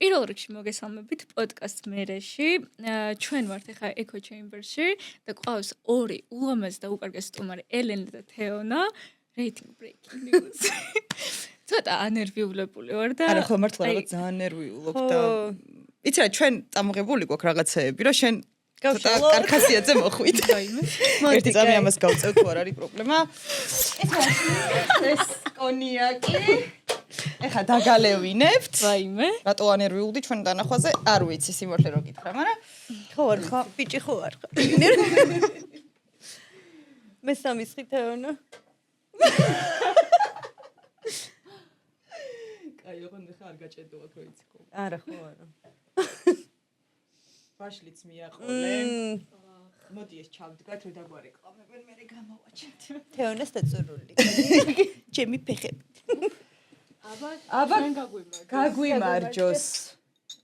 პირველ რიგში მოგესალმებით პოდკასტ მერეში. ჩვენ ვართ ახლა Echo Chamber-ში და ყავს ორი ულამაზი და უკარგეს სტუმარი ელენე და თეონა. Rating breaking news. ცოტა ანერვიულებული ვარ და არა ხო მართლა რაღაც ძალიან ნერვიულობ და იცი რა ჩვენ წამოღებული გვაქვს რაღაცეები რომ შენ ცოტა კარქასიაძე მოხვით. ერთი წამი ამას გავწევ თუ არ არის პრობლემა. ეს კონიაკი ეხა დაგალევინებთ. ვაიმე. რატო ანერვიულდი ჩვენ დანახვაზე? არ ვიცი სიმართლე რო გითხრა, მაგრამ ხო არ ხა, ბიჭი ხო არ ხა. მე სამისხი თეონა. კაი, ოღონდ ხა არ გაჭედო აქ რო იცი ხო. არა ხო არა. ბაშლიც მიაყოლე. მოდი ეს ჩავდგათ რომ დაგვარეკლამებენ, მე გამოვაჩენთ. თეონას დაწურული. ჩემი ფეხები. აბა გაგვიმარჯოს.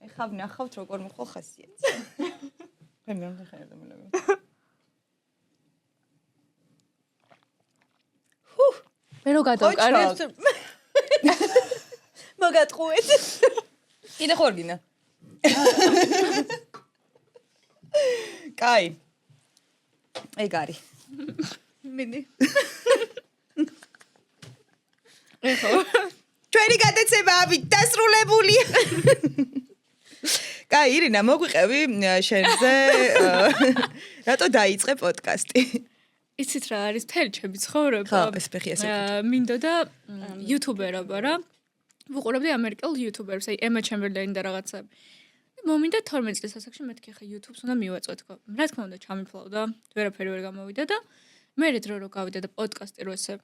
ეხლა ვნახავთ როგორ მოხო ხასიათს. მე მე ხერდა მელები. მე რო გადავკარეთ. მოგატყუეთ. კიდე ხო არ გინდა? კაი. ეგ არის. მინი. ეხო ჩვენი გადაცემა ამით დასრულებულია. კაი, ირინა, მოგვიყევი შენზე. რატო დაიწყე პოდკასტი? იცით რა არის მთელი ჩემი ცხოვრება. ხო, ეს ფეხი ასე. მინდოდა იუთუბერობა რა. ვუყურებდი ამერიკელ იუთუბერებს, აი ემა ჩემბერლენი და რაღაცები. მომინდა 12 წლის ასაკში მეთქი ხა YouTube-ს უნდა მივაწვეთ ხო. რა თქმა უნდა ჩამიფლავდა, ვერაფერი ვერ გამოვიდა და მე რო გავიდა და პოდკასტი რო ესე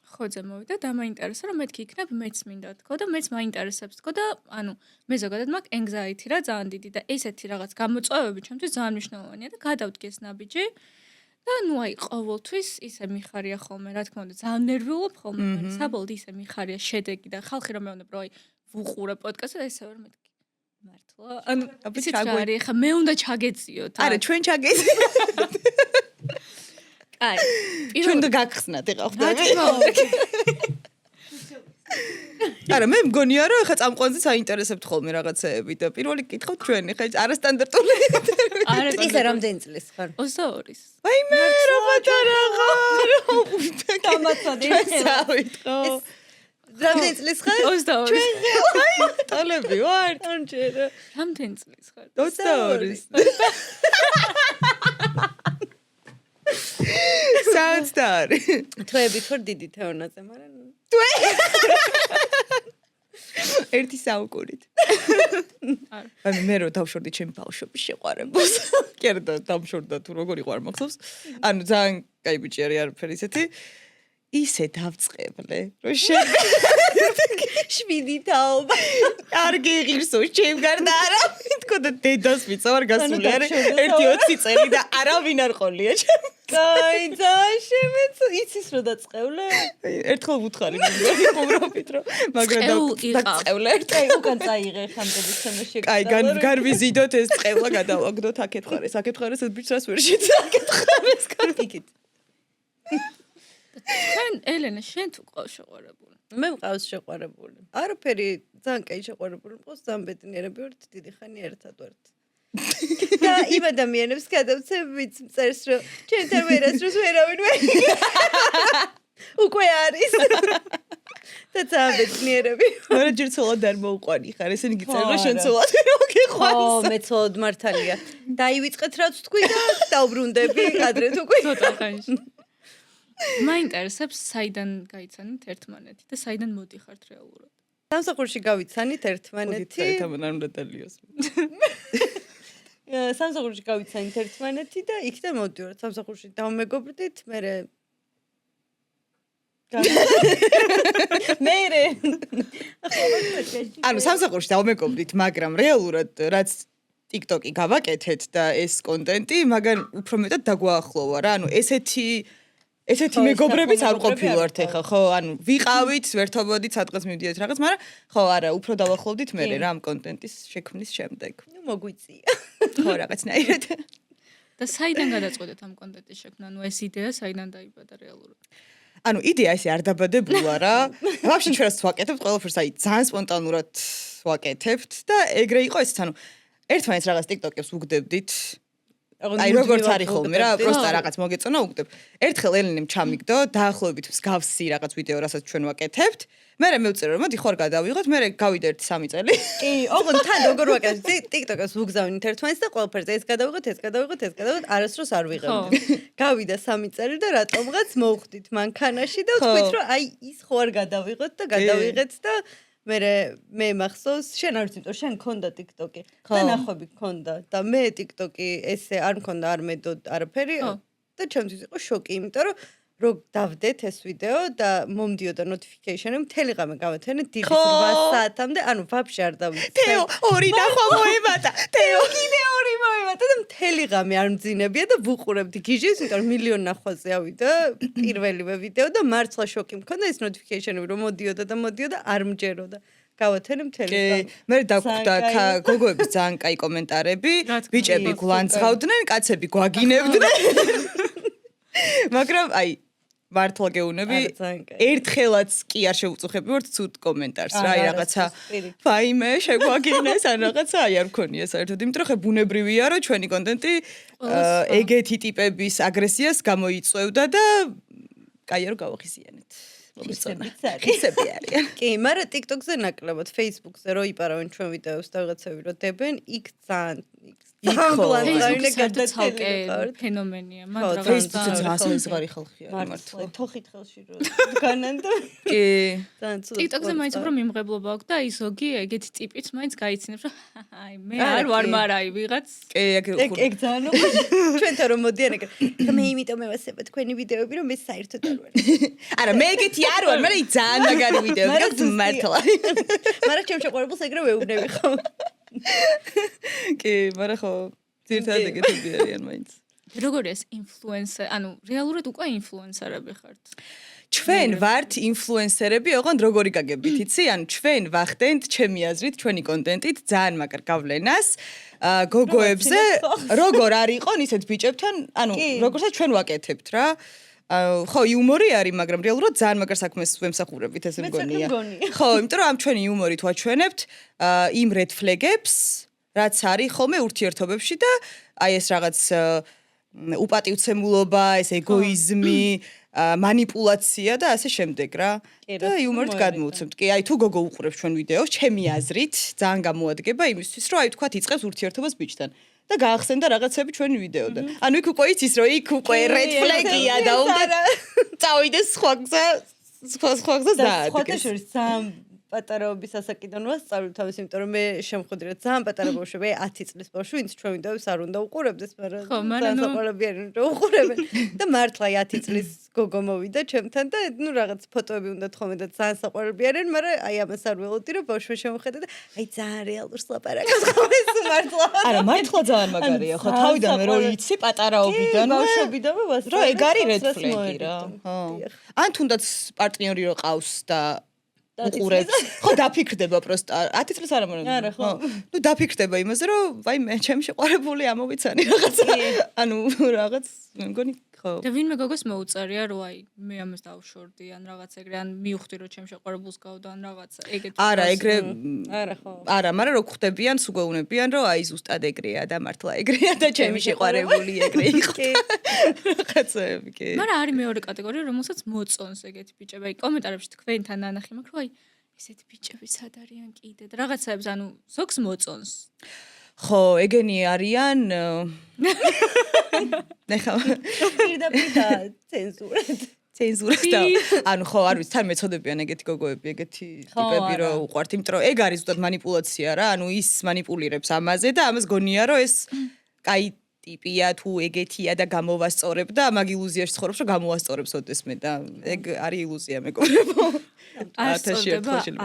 ხოძე მოვიდა და მაინტერესა რომ მეთქი იქნებ მეც მინდა თქო და მეც მაინტერესებს თქო და ანუ მე ზოგადად მაქვს anxiety რა ძალიან დიდი და ესეთი რაღაც გამოწვევები ჩემთვის ძალიან მნიშვნელოვანია და გადავდგე ეს ნაბიჯი და ნუ აი ყოველთვის ისე მიხარია ხოლმე რა თქმა უნდა ძალიან ნერვიულობ ხოლმე მაგრამ საბოლოოდ ისე მიხარია შედეგი და ხალხი რომ მეუბნებ რომ აი ვუყურე პოდკასტს და ესე ვერ მეთქი მართლა ანუ აბიცი ჩაგვარი ხა მე უნდა ჩაგეციოთ არა ჩვენ ჩაგეციოთ აი ჩვენ და გაგხსნათ ეხა ხვდები არა მე მგონია რომ ეხა წამყვანზე საინტერესებთ ხოლმე რაღაცეები და პირველი კითხავთ ჩვენ ეხა არასტანდარტული არა ისე რამდენი წლის ხარ 22-ის ვაიმე რა პატარა ხარ გამაცადე ხო რამდენი წლის ხარ 22-ის ტალები ვარ ანჯერა რამდენი წლის ხარ 22-ის Sounds done. თვეები თორ დიდი თეონაზე, მაგრამ ერთი საუკუნით. აი მე რო დავშორდი ჩემი ბავშვობის შეყვარებას. კი არა დავშორდა თუ როგორ იყო არ მახსოვს. ანუ ძალიან კაი ბიჭი არის არაფერი ისეთი. ისე დავწყევლე, რომ შვიდი თაობა. არ გიღირსო ჩემ გარდა არა. თქო და დედას ვიწა ვარ გასული არის 1-20 წელი და არავინ არ ყოლია ჩემ. კაი, ძალიან შემეც იცის რომ დაწყევლე? ერთხელ ვუთხარი მინდა უბრალოდ რომ მაგრამ დაწყევლე კაი, უკან წაიღე ხანტების თემაში. კაი, განვიზიდოთ ეს წევლა გადავაგდოთ აქეთ ხარეს ეს ბიჭს ვერ შეძაკეთ კარგით. ჩვენ ელენე შენ თუ ყავს შეყვარებული? მე მყავს შეყვარებული. არაფერი ძალიან კაი შეყვარებული მყავს, ძალიან ბედნიერები ვართ, დიდი ხანი ერთად ვართ. და იმ ადამიანებს გადავცემ ვიც წერს რომ ჩვენთან ვერასდროს ვერავინ უკვე არის და ძალიან ბედნიერები არა ჯერ ცოლად არ მოუყვანი ხარ ესენი გიწერენ რომ შენ ცოლად ვერ მოგიყვანს ო მე ცოლად მართალია დაივიწყეთ რაც თქვი და დავბრუნდები ადრე თუ უკვე ცოტა ხანში მაინტერესებს საიდან გაიცანით ერთმანეთი და საიდან მოდიხართ რეალურად სამსახურში გავიცანით ერთმანეთი თამან არ უნდა დალიოს სამსახურში გავიცანით ერთმანეთი და იქიდან მოვდივართ სამსახურში დავმეგობრდით მერე ანუ სამსახურში დავმეგობრდით მაგრამ რეალურად რაც TikTok-ი გავაკეთეთ და ეს კონტენტი მაგრამ უფრო მეტად დაგვაახლოვა რა ანუ ესეთი მეგობრებიც არ ყოფილვართ ეხა ხო ანუ ვიყავით ვერთობოდით სადღაც მივდიოდით რაღაც მაგრამ ხო არა უფრო დავახლოვდით მე რა ამ კონტენტის შექმნის შემდეგ ნუ მოგვიწია ხო რაღაცნაირად და საიდან გადაწყვეტეთ ამ კონტენტის შექმნა? ანუ ეს იდეა საიდან დაიბადა რეალურად? ანუ იდეა ესე არ დაბადებულა რა. ვაფშე ჩვენ რას ვაკეთებთ, ყველაფერს აი ძალიან სპონტანურად ვაკეთებთ და ეგრე იყო ესეც, ანუ ერთმანეთს რაღაც TikTok-ებს უგდებდით. აი როგორც არის ხოლმე რა, პროსტა რაღაც მოგეწონა უგდებ. ერთხელ ელენემ ჩამიგდო, დაახლოებით მსგავსი რაღაც ვიდეო, რასაც ჩვენ ვაკეთებთ. მე მევწერე რომ მოდი ხوار გადავიღოთ, მე გავიდა 1-3 წელი. კი, ოღონდ თან როგორ ვაკეთებთ? TikTok-ს ვუგზავნით ერთმანეთს და ყველაფერზე ეს გადავიღოთ, არასდროს არ ვიღებთ. გავიდა 3 წელი და რატომღაც მოვხვდით მანქანაში და ვთქვით რომ აი ის ხო არ გადავიღოთ და გადავიღეთ და მე მახსოვს, შენ არ ვიცი, შენ მქონდა TikTok-ი და ნახვები მქონდა და მე TikTok-ი ესე არ მქონდა, არ მედოდ არაფერი და ჩემთვის იყო შოკი, იმიტომ რომ დავდეთ ეს ვიდეო და მომდიოდა notification-ი, მთელი ღამე გავათენე დილის 8 საათამდე, ანუ ვაფშე არ დავიცი. თეო, 2 ნახვა მოემატა. თეო, კიდე 2 მოემატა და მთელი ღამე არ მძინებია და ვუყურებდი გიჟის, იმიტომ რომ მილიონ ნახვაზე ავიდა პირველივე ვიდეო და მართლა შოკი მქონდა ეს notification-ი რომ მოდიოდა, არ მჯეროდა. გავათენე მთელი ღამე. მე დაგვხვდა გოგოების ძალიან კაი კომენტარები, ბიჭები გულანძღავდნენ, კაცები გვაგინებდნენ. მაგრამ აი მართლა გეუნები ერთხელაც კი არ შევუწუხებივართ ცუდ კომენტარს რა, აი რაღაცა ვაიმე შეგვაგინეს ან რაღაცა აი არ მქონია საერთოდ, იმიტომ რომ ხე ბუნებრივია რომ ჩვენი კონტენტი ეგეთი ტიპების აგრესიას გამოიწვევდა და კაია რომ გავახიზიანეთ. ხისები არიან. კი, მაგრამ TikTok-ზე ნაკლებად, Facebook-ზე რო იპარავენ ჩვენ ვიდეოს და ვიღაცები რო დებენ, იქ ძალიან ფენომენია, მაგრამ Facebook-ზე ძალიან საზღარი ხალხია მართლა. თოხით ხელში რო განან და კი. TikTok-ზე მაინც უფრო მიმღებლობა აქვს და აი ზოგი ეგეთი ტიპიც მაინც გაიცნებს, რომ აი მე არ ვარ, მაგრამ აი ვიღაც კი, ეგ ძალიან უყვარს. ჩვენთან რომ მოდიან ეგ. მე იმიტომ მევასება თქვენი ვიდეოები, რომ მე საერთოდ არ ვარ. არა, მე ეგეთი არ ვარ, მაგრამ ძალიან მაგარი ვიდეოები გაქვს მართლა. მაგრამ ჩემ შეყვარებულს ეგრე ვეუბნები ხო? კი, მაგრამ ხო, ძირთადად ეგეთები არიან მაინც. როგორია ეს ინფლუენსერ, ანუ რეალურად უკვე ინფლუენსერები ხართ? ჩვენ ვართ ინფლუენსერები, ოღონდ როგორი გაგებით, იცი? ანუ ჩვენ ვახდენთ ჩემი აზრით, ჩვენი კონტენტით ძალიან მაგარ გავლენას გოგოებზე, როგორ არ იყონ ისეთ ბიჭებთან, ანუ როგორცაც ჩვენ ვაკეთებთ რა. ხო, იუმორი არის, მაგრამ რეალურად ძალიან მაგარ საქმეს ვემსახურებით, ესე მგონია. ხო, იმიტომ რომ ამ ჩვენი იუმორით ვაჩვენებთ იმ red flag-ებს, რაც არის ხოლმე ურთიერთობებში და აი ეს რაღაც უპატივცემულობა, ეს ეგოიზმი, манипуляция და ასე შემდეგ რა. და იუმორით გადმოვცემთ. კი, აი თუ გოგო უყურებს ჩვენ ვიდეოს, ჩემი აზრით, ძალიან გამოადგება იმისთვის, რომ აი თქვა იწყებს ურთიერთობას ბიჭთან. და გაახსენდა რაღაცები ჩვენი ვიდეოდან. ანუ იქ უკვე იცის, რომ იქ უკვე red flag-ია და უნდა წავიდეს სხვა გზა დაადგეს. ხოთა შორის ძალიან პატარაობის ასაკიდან ვასწავლებ თავის, იმიტომ რომ მე შემხვედი რა ძალიან პატარა ბავშვები, 10 წლის ბავშვი, ვინც ჩვენ ვიდეოებს არ უნდა უყურებდეს, მაგრამ ძალიან საყოლებიანი რომ უყურებენ. და მართლა 10 წლის გოგო მოვიდა ჩემთან და ნუ რაღაც ფოტოები უნდა თხოვე და ძალიან საყოლებიანი, მაგრამ აი ამას არ ველოდი რომ ბავშვი შემოხედა და აი ძალიან რეალურს ლაპარაკობს ეს მართლა. არა, მართლა ძალიან მაგარია, ხო, თავიდანვე რო იცი პატარაობიდან, ბავშვობიდანვე ვასწავლებ. რო ეგ არის red flag-ი რა. ხო. ან თუნდაც პარტნიორი რო ყავს და უყურებს. ხო, დაფიქრდება პროსტა. 10 წელს არ ამონები. არა, ხო. ნუ დაფიქრდება იმაზე, რომ ვაი მე ჩემი შეყვარებული ამოვიცანი რაღაცა. ანუ რაღაც მე მგონი ხო. და ვინმე გოგოს მოუწერია, რომ აი მე ამას დავშორდი ან რაღაც ეგრე, ან მივხვდი რომ ჩემ შეყვარებულს გავდა ან რაღაცა ეგეთი. არა, ეგრე არა ხო. არა, მაგრამ რო ხვდებიან, სუგეუნებიან, რომ აი ზუსტად ეგრეა და მართლა ეგრეა და ჩემი შეყვარებული ეგრე იყო. რაღაცები კი. მაგრამ არის მეორე კატეგორია, რომელსაც მოწონს ეგეთი ბიჭები. აი კომენტარებში თქვენთან ნანახი მაქვს, რომ აი ესეთი ბიჭები სად არიან კიდე და რაღაცებს, ანუ ზოგს მოწონს. ხო, ეგენი არიან ნახა პირდაპირ ცენზურად და ანუ ხო არ ვიცი თან მეწოდებიან ეგეთი გოგოები ეგეთი ტიპები რომ უყვართ იმიტომ რომ ეგ არის ზუსტად манипуляция რა ანუ ის манипуლირებს ამაზე და ამას გონია რომ ეს კაი ტიპია თუ ეგეთია და გამოვასწორებ და მაგ ილუზიაში ცხოვრობს რომ გამოვასწორებს ოდესმე და ეგ არის ილუზია მეგობრებო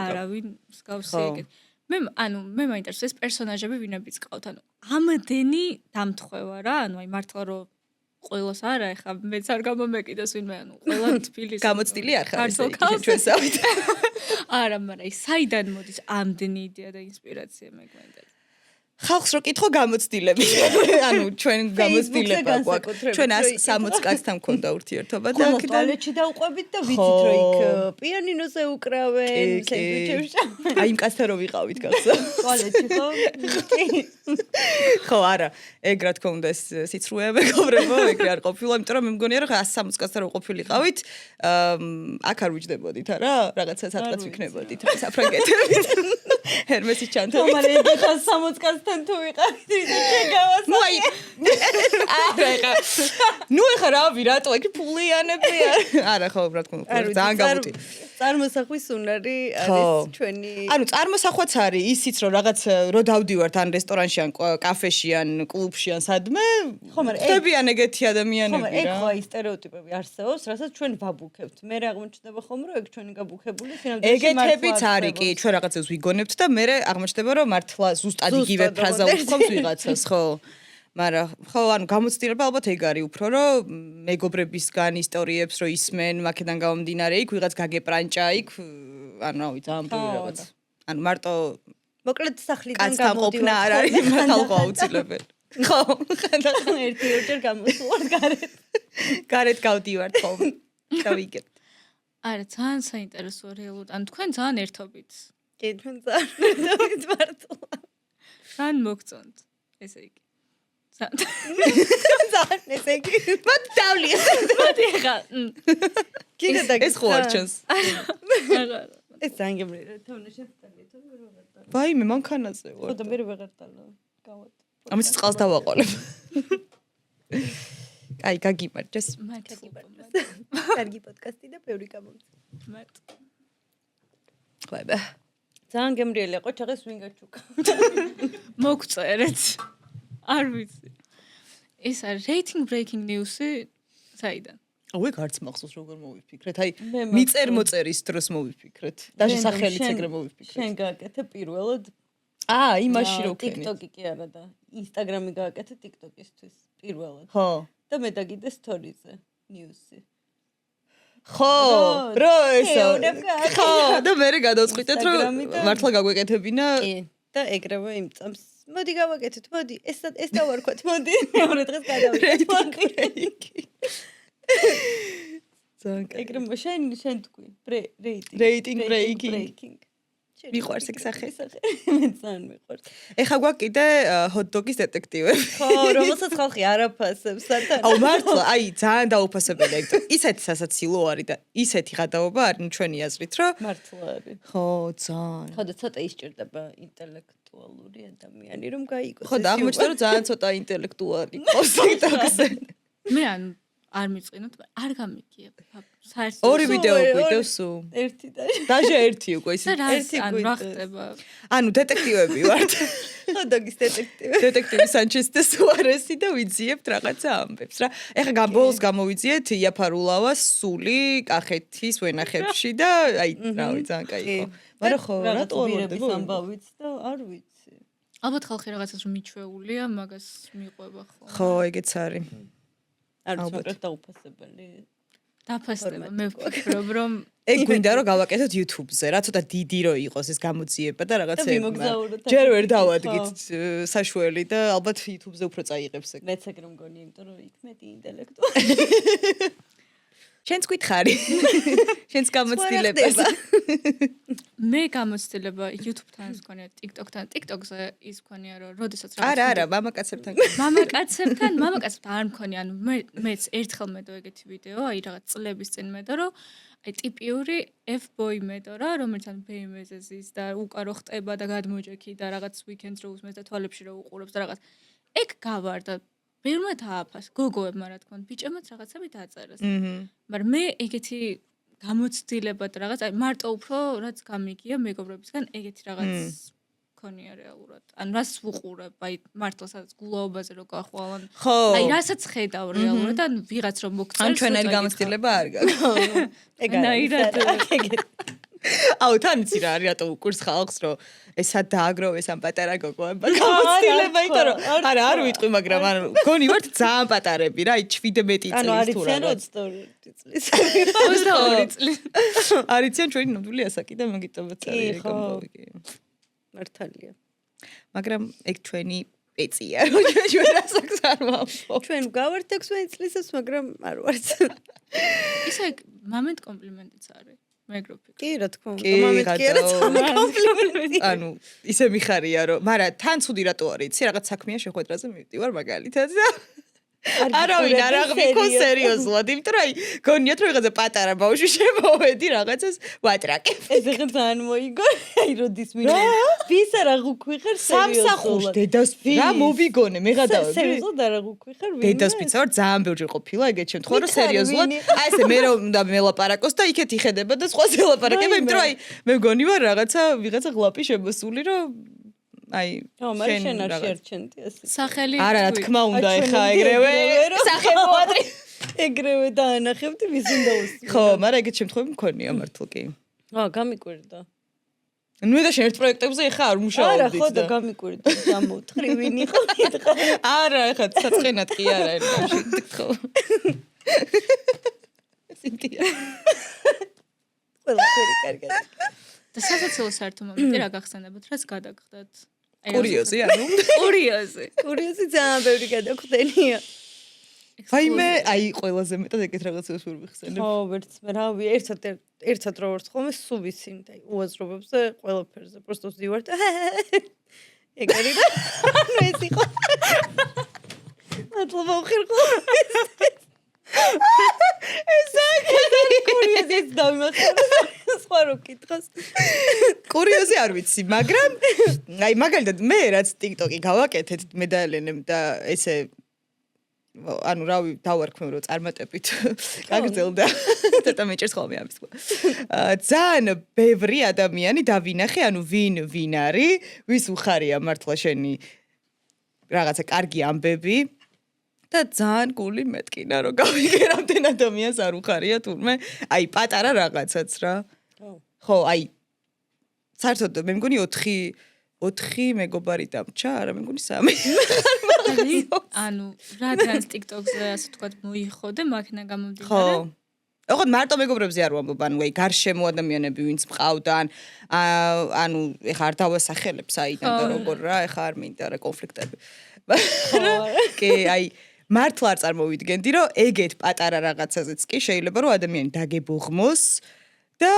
არავინ მსგავსი ეგეთ მე მაინტერესებს პერსონაჟები ვინებიც ყავთ ანუ ამდენი დამთხევა რა ანუ აი მართლა რომ ყველას არა ეხა მეც არ გამომეკიდეს ვინმე ანუ ყველა თბილისში გამოცდილი არ ხარ ჩვენსავით არა მაგრამ აი საიდან მოდის ამდენი იდეა და ინსპირაცია მე გვინდა ხალხს რო კითხო გამოცდილები. ანუ ჩვენ გამოცდილება გვაქვს. ჩვენ 160 კაცთან მქონდა ურთიერთობა და აქ ტუალეტში დავყვებით და ვიცით რომ იქ პიანინოზე უკრავენ, სენდვიჩებს. აი იმ კაცთან რო ვიყავით გახსოვს. ტუალეტში ხო? ხო, არა, ეგ რა თქმა უნდა ეს სიცრუეა მეგობრებო, ეგრე არ ყოფილა, იმიტომ რომ მე მგონია რომ 160 კაცთან რო ყოფილიყავით, აქ არ ვიჯდებოდით არა? რაღაცა სადღაც ვიქნებოდით საფრანგეთებით. ჰერმესის ჩანთები. ხომ არა 160 კაცთან თუ ვიყავით, ისე გავასწავლე. ნუ აი არა, ნუ ეხა რავი, რატო ეგ ფულიანები არა ხო, რა თქმა უნდა, ძალიან გამოტი. წარმოსახვის უნარი არის ჩვენი. ანუ წარმოსახვაც არის ისიც რომ რაღაც რო დავდივართ ან რესტორანში ან კაფეში ან კლუბში ან სადმე, ხომ არა, ხდებიან ეგეთი ადამიანები რა. ხომ ეგ ხო აი სტერეოტიპები არსებობს, რასაც ჩვენ ვაბუქებთ. მე აღმოჩნდება ხომ რომ ეგ ჩვენი გაბუქებული ფინალში ეგეთებიც არის კი, ჩვენ რაღაცას ვიგონებთ და მე აღმოჩნდება რომ მართლა ზუსტად იგივე ფრაზა უხობს ვიღაცას, ხო? მაგრამ ხო, ანუ გამოცდილება ალბათ ეგ არის უფრო რომ მეგობრებისგან ისტორიებს რო ისმენ, მაქედან გამომდინარე იქ ვიღაც გაგეპრანჭა იქ, ანუ რავი, ძალიან ბევრი რაღაც. ანუ მარტო მოკლედ სახლიდან გამოდივარ არ არის ხალხო აუცილებელი. ხო, ხანდახან ერთ-ერთჯერ გამოსულვარ გარეთ. გარეთ გავდივართ ხო. დავიგებ. არა, ძალიან საინტერესოა რეალურად. ანუ თქვენ ძალიან ერთობით. კი, თქვენ ძალიან მართლა. ძალიან მოგწონთ, ესე იგი. ძალიან ესე იგი. მათ დავლია. მოდი ხა. კიდე და ეს ხო არ ჩანს. ეს ძალიან გემრიელი, თორემ შეფტალია, თორემ ვერ ვეღარ. ვაიმე, მანქანაზე ვარ. ხო და მე ვეღარ დალა. გავად. ამის წყალს დავაყოლებ. აი, გაგიმარჯოს. კარგი პოდკასტი და ბევრი გამომწ. მათ. ხვება. ძალიან გემრიელი იყო, ჩაღეს ვინ გაჩუკა. მოგწერეთ. არ ვიცი. ეს არის rating breaking news-ი საიდან? აუ ეგ არც მახსოვს როგორ მოვიფიქრეთ. აი, მიწერ მოწერის დროს მოვიფიქრეთ. დაჟე სახელიც ეგრე მოვიფიქრეთ. შენ გააკეთე პირველად? იმაში რო ქენი. TikTok-ი კი არა და Instagram-ი გააკეთე TikTok-ისთვის პირველად. ხო. და მე დაგიდე stories-ზე news-ი. ხო, რო ესო. ხო, და მე გადავწყვიტეთ რომ მართლა გაგვეკეთებინა. კი, და ეგრევე იმ წამს მოდი გავაკეთეთ, მოდი, ეს დავარქვათ, მოდი. მეორე დღეს გადავიდეთ, მოდი. ეგრევე შენ თქვი, rating breaking. მიყვარს ეგ სახე. მე ძალიან მიყვარს. ეხა გვაქვს კიდე hot-dog-ის დეტექტივები. ხო, რომელსაც ხალხი არ აფასებს სათან. აუ მართლა, აი ძალიან დაუფასებელი ეგ. ისეთი სასაცილო არის და ისეთი გადაობა არის ჩვენი აზრით, რომ მართლა არის. ხო, ძალიან. ხო და ცოტა ისჭირდება ინტელექტუალური ადამიანი, რომ გაიგოს. ხო და აღმოჩნდა რომ ძალიან ცოტა ინტელექტუალი ყავს TikTok-ზე. მე არ მიწყინოთ, არ გამიგია. საერთოდ ორი ვიდეო გვიდევს სულ. ერთი და დაჟე ერთი უკვე ის. ერთი რა ხდება? ანუ დეტექტივები ვართ. hot-dog-ის დეტექტივი. დეტექტივი სანჩეს და სუარესი და ვიძიებთ რაღაცა ამბებს რა. ეხლა ბოლოს გამოვიძიეთ იაფარულავას სული კახეთის ვენახებში და აი რავი ძალიან კაი იყო. მაგრამ ხო რატო ვირების ამბავიც და არ ვიცი. ალბათ ხალხი რაღაცას რომ მიჩვეულია, მაგას მიყვება ხო. ხო, ეგეც არის. არ ვიცი, მაგრამ დაუფასებელი. დაფასდება, მე ვფიქრობ რომ ეგ გვინდა რომ გავაკეთოთ YouTube-ზე, რა ცოტა დიდი რო იყოს ეს გამოძიება და რაღაცა. მიმოგზაუროთ. ჯერ ვერ დავადგით საშველი და ალბათ YouTube-ზე უფრო წაიღებს ეგ. მეც ეგრე მგონია, იმიტომ რომ იქ მეტი ინტელექტუალი. შენც გითხარი. შენც გამოცდილება. მე გამოცდილება YouTube-თან მქონია, TikTok-თან. TikTok-ზე ის მქონია, რომ როდესაც არა, მამაკაცებთან. მამაკაცებთან არ მქონია, ანუ მეც ერთხელ მედო ეგეთი ვიდეო, აი რაღაც წლების წინ მედო, რომ აი ტიპიური F-boy მედო რა, რომელიც ან BMW-ზე ზის და უკარო ხტება და გადმოჯექი და რაღაც weekend-ს რო უსმენს და თვალებში რო უყურებს და რაღაც. ეგ გავარდა. ბევრმა დააფას, გოგოებმა რა თქმა უნდა, ბიჭებმაც რაღაცები დააწერეს. მაგრამ მე ეგეთი გამოცდილება და რაღაც, აი მარტო უფრო რაც გამიგია მეგობრებისგან, ეგეთი რაღაც მქონია რეალურად. ანუ რას ვუყურებ, აი მართლა სადაც გულაობაზე რო გახვალან. აი რასაც ხედავ რეალურად, ან ვიღაც რომ მოგწერს. ან ჩვენაირი გამოცდილება არ გაქვს. ეგ არის. აუ თან იცი რა არის რატო უკურს ხალხს რომ ესა დააგროვეს ამ პატარა გოგოებმა გამოცდილება იმიტომ რომ არა არ ვიტყვი მაგრამ ანუ გონი ვართ ძალიან პატარები რა აი 17 წლის თუ რაღაც 22 წლის 22 წლის არიციან ჩვენი ნამდვილი ასაკი და მაგიტომაც არის ეგ ამბავი კი მართალია მაგრამ ეგ ჩვენი პეცია, რომ ჩვენ რასაც არ ვამბობ. ჩვენ გავართ 16 წლისას, მაგრამ არ ვართ. ისე მომენტ კომპლიმენტიც არის. მეგროფი. კი, რა თქმა უნდა. კი, მომენტ კი არა, რატო? ცამე კომპლიმენტი. ანუ ისე მიხარია, რომ მაგრამ თან ცუდი რატო არის, იცი, რაღაც საქმეა შეხვედრაზე მივდივარ მაგალითად და არავინ არ აღიქო სერიოზულად, იმიტომ რომ აი გონიათ რომ რაღაცა პატარა ბავშვი შემოვედი რაღაცას ვატრაკებ. ეს ახლა ძალიან მოიგო. აი როდის მინდა. ვის არ აღვიქვიხარ სერიოზულად. სამსახურს დედას რა მოვიგონე, მე გადავედი. სერიოზულად არ აღვიქვიხარ ვინ? დედას პიცა ვარ ძალიან ბევრი ყოფილა ეგეთ შემთხვევა რომ სერიოზულად. აი ესე მე რომ უნდა მელაპარაკოს და იქეთ იხედება და სხვა ელაპარაკება, იმიტომ რომ აი მე მგონი ვარ ვიღაცა ღლაპი შემოსული რომ აი შენ არ შეერჩენდი ასე. სახელი არა რა თქმა უნდა ეხა ეგრევე სახელი მოადრი ეგრევე დაანახებდი ვის უნდა უსწრებ. ხო, მაგრამ ეგეთ შემთხვევები მქონია მართლა კი. გამიკვირდა. ნუ და შენ ერთ პროექტებზე ეხა არ მუშაობდით არა, ხო და გამიკვირდა გამოვთხრი ვინ იყო მითხარ. არა, ეხა საწყენად კი არა ერთში ხო. სინტია. ყველაფერი კარგად. და სასაცილო საერთო მომენტი რა გახსენებათ, რაც გადაგხდათ? კურიოზი ანუ. კურიოზი. კურიოზი ძალიან ბევრი გადაგხდენია. ვაიმე, აი ყველაზე მეტად ეგეთ რაღაცებს ვერ ვიხსენებ. ხო, ვერც მე რავი, ერთად რო ვარ ხოლმე სულ ვიცინთ, აი უაზრობებზე, ყველაფერზე, просто ვზივარ და ეგ არის და ანუ ეს იყო. მადლობა უხერხო. ეს კურიოზი დავიმახსოვრე. სხვა რო კითხოს. კურიოზი არ ვიცი, მაგრამ აი მაგალითად მე რაც TikTok-ი გავაკეთეთ მე და ელენემ და ესე ანუ რავი დავარქმევ რომ წარმატებით გაგრძელდა ცოტა მეჭერს ხოლმე ამის თქვა. ძალიან ბევრი ადამიანი დავინახე, ანუ ვინ არის, ვის უხარია მართლა შენი რაღაცა კარგი ამბები და ძალიან გული მეტკინა რომ გავიგე რამდენ ადამიანს არ უხარია თურმე აი პატარა რაღაცაც რა. ხო, აი საერთოდ მე მგონი 4 მეგობარი დამჭა, არა მე მგონი 3. ანუ რადგანაც TikTok-ზე ასე თქვათ მოიხოდე, მაქნა გამომდინარე. ხო. ოღონდ მარტო მეგობრებზე არ ვამბობ, ანუ აი გარშემო ადამიანები ვინც მყავდან, ანუ ეხა არ დავასახელებ საიდან და როგორ რა, ეხა არ მინდა რა კონფლიქტები. კი, აი მართლა არ წარმოვიდგენდი, რომ ეგეთ პატარა რაღაცაზეც კი შეიძლება რომ ადამიანი დაგებუღმოს და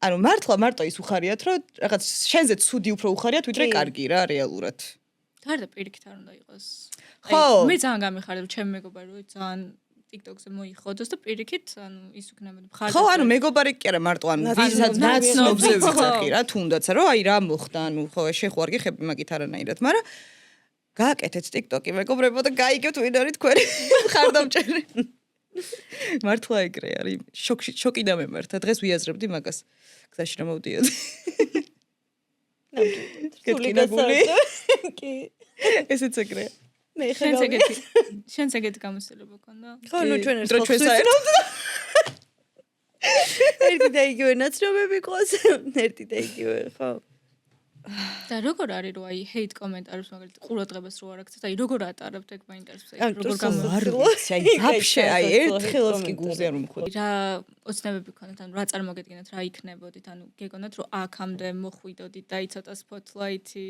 ანუ მარტო ის უხარიათ, რომ რაღაც შენზე ცუდი უფრო უხარიათ, ვიდრე კარგი რა რეალურად. გარდა პირიქით არ უნდა იყოს. ხო. მე ძალიან გამიხარდა, ჩემი მეგობარი რო ძალიან TikTok-ზე მოიხოდოს და პირიქით, ანუ ის უკნებოდ მხარდაჭერა. ხო, ანუ მეგობარი კი არა მარტო, ანუ ვისაც ნაცნობზე ვიძახი რა, თუნდაც რა, აი რა მოხდა, ანუ ხო, შეხვარ გიხები მაგით არანაირად, მაგრამ გააკეთეთ TikTok-ი მეგობრებო და გაიგებთ ვინ არის თქვენი მხარდამჭერი. მართლა ეგრე არის, შოკი დამემართა, დღეს ვიაზრებდი მაგას. გზაში რა მოვდიოდი. გეტკინებული. კი. ესეც ეგრეა. მე ხა შენს ეგეთი გამოსწორება ქონდა? ხო, ნუ ჩვენ დრო ჩვენ საერთოდ ერთი და იგივე ნაცნობები ყავს, ერთი და იგივე, ხო. და როგორ არის რომ აი hate კომენტარებს მაგალითად ყურადღებას რო არ აქცევთ, აი როგორ ატარებთ ეგ მაინტერესებს, აი როგორ გამოვარდით, აი ვაფშე, აი ერთხელაც კი გულზე რომ ხვდები. რა ოცნებები ქონდათ, ანუ რა წარმოგედგენათ, რა იქნებოდით, ანუ გეგონათ რომ აქამდე მოხვიდოდით და იცოდა spotlight-ი,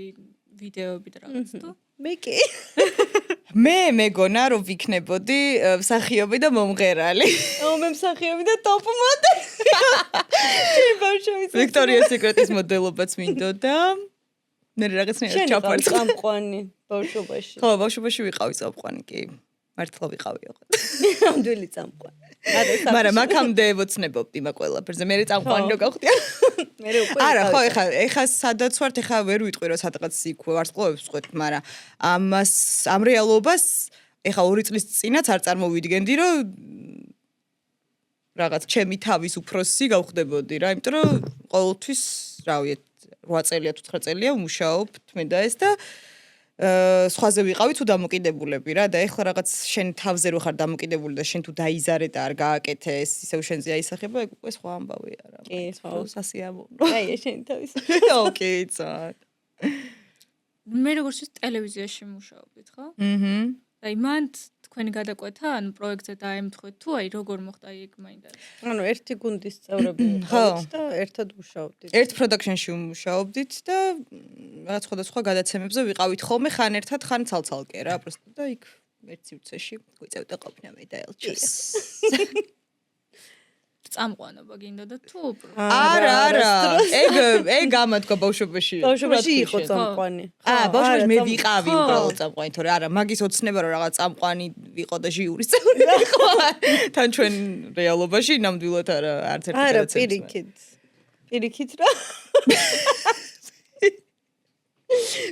ვიდეოები და რაღაც თუ? მე კი. მე მეგონა რომ ვიქნებოდი მსახიობი და მომღერალი. მე მსახიობი და top model. ჩემი ბავშვი. Victoria's Secret-ის მოდელობაც მინდოდა. მე რაღაცნაირად ჩაფარდა. შენ წამყვანი ბავშვობაში. ხო, ბავშვობაში ვიყავი წამყვანი კი. მართლა ვიყავი ოღონდ. ნამდვილი წამყვანი. მაგრამ აქამდე ევოცნებობდი მაგ ყველაფერზე. მე წამყვანი რო გავხდია. მე უკვე არა, ხო, ეხა სადაც ვართ, ეხა ვერ ვიტყვი რომ სადღაც იქ ვარსკვლავებს ვყვეთ, მაგრამ ამ რეალობას ეხა 2 წლის წინაც არ წარმოვიდგენდი, რომ რაღაც ჩემი თავის უფროსი გავხდებოდი რა, იმიტომ რომ ყოველთვის, რავი, 8 წელია თუ 9 წელია ვმუშაობთ მე და ეს და სხვაზე ვიყავი თუ დამოკიდებულები რა და ეხლა რაღაც შენ თავზე რო ხარ დამოკიდებული და შენ თუ დაიზარე და არ გააკეთე ეს ისევ შენზე აისახება, ეგ უკვე სხვა ამბავია რა. კი, ხო, სასიამოვნო. აი, შენ თავის. ოკეი, წად. მე როგორც ის ტელევიზიაში მუშაობდით, ხო? აი მან თქვენი გადაკვეთა ან პროექტზე დაემთხვეთ თუ აი როგორ მოხდა იქ მაინტერესებს. ანუ ერთი გუნდის წევრები ვიყავით და ერთად მუშაობდით. ერთ პროდაქშენში ვმუშაობდით და რაღაც სხვადასხვა გადაცემებზე ვიყავით ხოლმე ხან ერთად, ხან ცალ-ცალკე რა, პროსტო და იქ ერთ სივრცეში გვიწევდა ყოფნა მე და ელჩია. წამყვანობა გინდოდა თუ არა. ეგ ამათქო ბავშვობაში. ბავშვობაში იყო წამყვანი. ბავშვობაში მე ვიყავი უბრალოდ წამყვანი, თორე არა, მაგის ოცნება რომ რაღაც წამყვანი ვიყო და ჟიურის წევრი ვიყო. თან ჩვენ რეალობაში ნამდვილად არა არც ერთი არა, გადაცემა. პირიქით რა.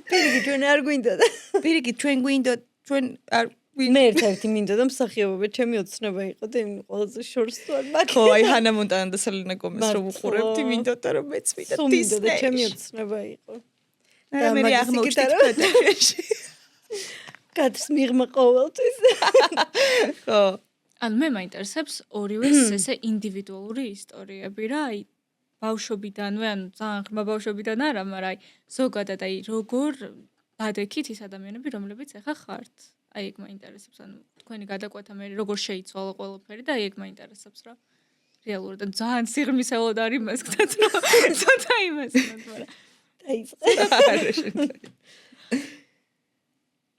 პირიქით ჩვენ არ გვინდოდა. პირიქით ჩვენ გვინდოდა, ჩვენ არ მე ერთ-ერთი მინდოდა მსახიობობა, ჩემი ოცნება იყო და იმ ყველაზე შორს თუ არ მაგ. ხო, აი ჰანა მონტანა და სელენა გომეს რომ უყურებდი, მინდოდა რომ მეც ვიდა დისნეი. ჩემი ოცნება იყო. და მე აღმოჩნდა პროდაქშენში. კადრს მიღმა ყოველთვის. ხო. ან მე მაინტერესებს ორივე ესე ინდივიდუალური ისტორიები რა, აი ბავშვობიდანვე, ანუ ძალიან ღრმა ბავშვობიდან არა, მაგრამ აი ზოგადად აი როგორ დადექით ის ადამიანები, რომლებიც ახლა ხართ. აი ეგ მაინტერესებს, ანუ თქვენი გადაკვეთა მე როგორ შეიცვალა ყველაფერი და აი ეგ მაინტერესებს რა. რეალურად ძალიან სიღრმისეულად არის იმას გქნათ, რომ ცოტა იმას გქნათ, მაგრამ დაიწყე.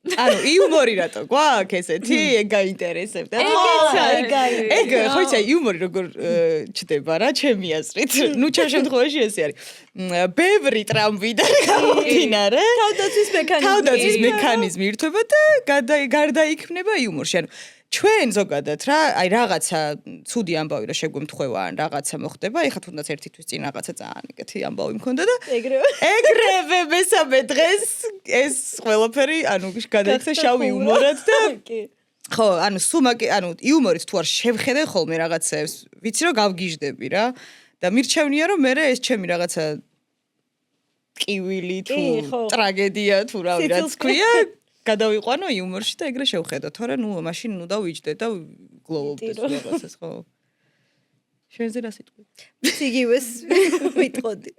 ანუ იუმორი რატო გვაქვს ესეთი? ეგ გაინტერესებდა. ეგ ხო იცი იუმორი როგორ ჩდება რა ჩემი აზრით. ნუ ჩემ შემთხვევაში ესე არის. ბევრი ტრამვიდან გამომდინარე. თავდაცვის მექანიზმი ირთვება და გარდაიქმნება იუმორში. ანუ ჩვენ ზოგადად რა, აი რაღაცა ცუდი ამბავი რა შეგვემთხვევა ან რაღაცა მოხდება, ეხლა თუნდაც ერთი თვის წინ რაღაცა ძალიან ეგეთი ამბავი მქონდა და ეგრევე მესამე დღეს ეს ყველაფერი, ანუ გადაიქცა შავი იუმორად და ხო, ანუ სუმაკი, ანუ იუმორით თუ არ შევხედე ხოლმე რაღაცებს, ვიცი რომ გავგიჟდები რა და მირჩევნია რომ მე ეს ჩემი რაღაცა ტკივილი თუ ტრაგედია თუ რავი რაც ქვია გადავიყვანო იუმორში და ეგრე შევხედო, თორე ნუ მაშინ ნუ დავიჯდე და გლოვობდეს რაღაცას, ხო. შენზე რა სიტყვი? იგივეს ვიტყოდი.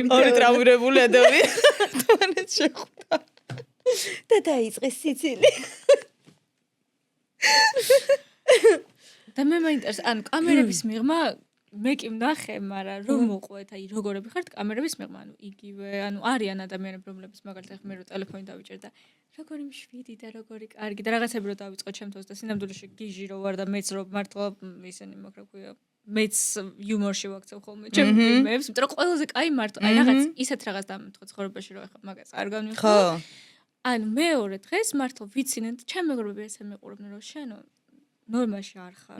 ორი ტრავმირებული ადამიანი შეხვდა. და დაიწყეს სიცილი. და მე მაინტერესებს, ანუ კამერების მიღმა მე კი ვნახე, მაგრამ რომ მოყვეთ, აი როგორები ხართ კამერების მიღმა, ანუ იგივე, ანუ არიან ადამიანები, რომლებიც მაგალითად მე რო ტელეფონი დავიჭერ და როგორი მშვიდი და როგორი კარგი და რაღაცები რო დავიწყო ჩემთვის და სინამდვილეში გიჟი რო ვარ და მეც რო მართლა ისინი მაგ რა ქვია, მეც იუმორში ვაქცევ ხოლმე ჩემ ფილმებს, იმიტომ რომ ყველაზე კაი მარტო, აი რაღაც ისეთ რაღაც დამემთხვა ცხოვრებაში რომ ახლა მაგას არ განვიხილო. ხო. ანუ მეორე დღეს მართლა ვიცინე და ჩემ მეგობრები ესე მეყურებდნენ რომ შენო ნორმაში არ ხარ.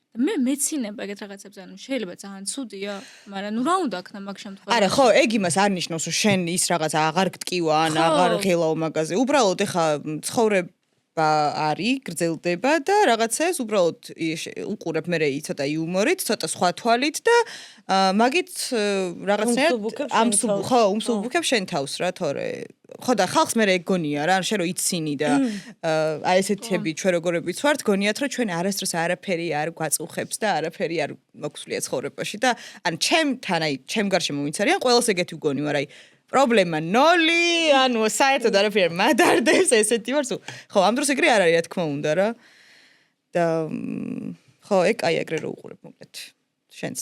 მე მეცინება ეგეთ რაღაცებზე, ანუ შეიძლება ძალიან ცუდია, მაგრამ ნუ რა უნდა აქნა მაგ შემთხვევაში. არა, ხო, ეგ იმას არ ნიშნავს, რომ შენ ის რაღაც აღარ გტკივა ან აღარ ღელაო მაგაზე. უბრალოდ ეხა ცხოვრება არის, გრძელდება და რაღაცას უბრალოდ უყურებ მე ცოტა იუმორით, ცოტა სხვა თვალით და მაგით რაღაცნაირად უმსუბუქებ შენ თავს რა, თორე ხო და ხალხს მე ეგ გონია რა, შენ რო იცინი და აი ესეთები ჩვენ როგორებიც ვართ, გონიათ რომ ჩვენ არასდროს არაფერი არ გვაწუხებს და არაფერი არ მოგვსვლია ცხოვრებაში და ან ჩემთან აი ჩემ გარშემო ვინც არიან, ყველას ეგეთი ვგონი ვარ, აი პრობლემა ნოლი, ანუ საერთოდ არაფერი მადარდებს ესეთი ვარ, ხო, ამ დროს ეგრე არ არის, რა თქმა უნდა რა. და ხო, ეგ აი ეგრე რო უყურებ მოკლედ შენს.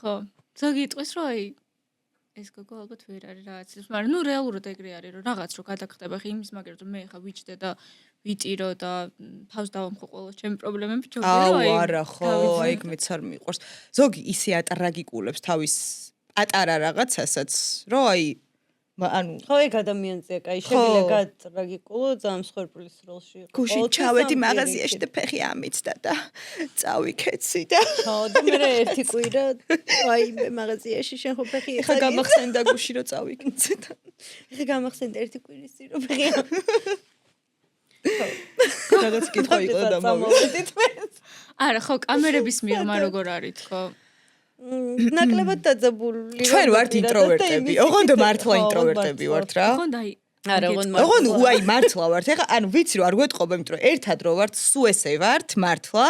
ხო, ზოგი იტყვის რომ აი ეს გოგო ალბათ ვერ არის რაღაც, მაგრამ ნუ რეალურად ეგრე არის, რომ რაღაც რო გადაგხდება ხი იმის მაგერ რომ მე ხა ვიჭდე და ვიტირო და თავს დავამხო ყველა ჩემი პრობლემები ჯობია რომ აი არა ხო, აი ეგ მეც არ მიყვარს. ზოგი ისე ატრაგიკულებს თავის პატარა რაღაცასაც, რომ აი ანუ ხო ეგ ადამიანზეა, კაი შეგიძლია გატრაგიკულო, ძალიან მსხვერპლის როლში იყო. გუში ჩავედი მაღაზიაში და ფეხი ამიცდა და წავიქეცი და ხო და მე ერთი კვირა აი მაღაზიაში შენ ხო ფეხი ეხა გამახსენდა გუში რომ წავიქეცე და ეხა გამახსენდა ერთი კვირის წინ რომ ფეხი ხო რაღაც კითხვა იყო და დამოვიდით მე არა ხო კამერების მიღმა როგორ არის თქო ნაკლებად დაძაბული ჩვენ ვართ ინტროვერტები. ოღონდ მართლა ინტროვერტები ვართ რა. ოღონდ აი არა ოღონდ უაი მართლა ვართ. ეხა ანუ ვიცი რომ არ გვეტყობა, იმიტომ რომ ერთად რო ვართ, სუ ესე ვართ მართლა.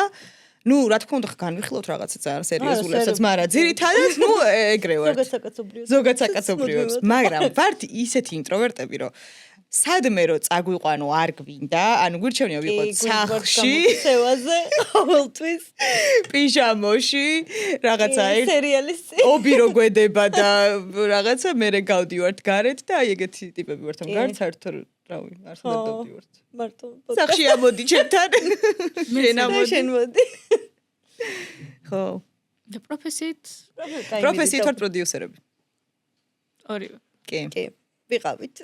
ნუ რა თქმა უნდა განვიხილოთ რაღაცა ძალიან სერიოზულებსაც, მაგრამ ძირითადად ნუ ეგრე ვართ. ზოგადსაკაცობრიობს. ზოგადსაკაცობრიობს, მაგრამ ვართ ისეთი ინტროვერტები, რომ სადმე რო წაგვიყვანო არ გვინდა, ანუ გვირჩევნია ვიყოთ სახლში, სევაზე, ყოველთვის პიჟამოში, რაღაცა სერიალის ობი რო გვედება და რაღაცა მე გავდივართ გარეთ და აი ეგეთი ტიპები ვართ, ამ გარეთ საერთოდ რავი, არ დავდივართ. მარტო სახში ამოდი ჩემთან. შენ მოდი. ხო. და პროფესიით პროფესიით ვარ პროდიუსერები. ორივე. კი. კი, ვიყავით.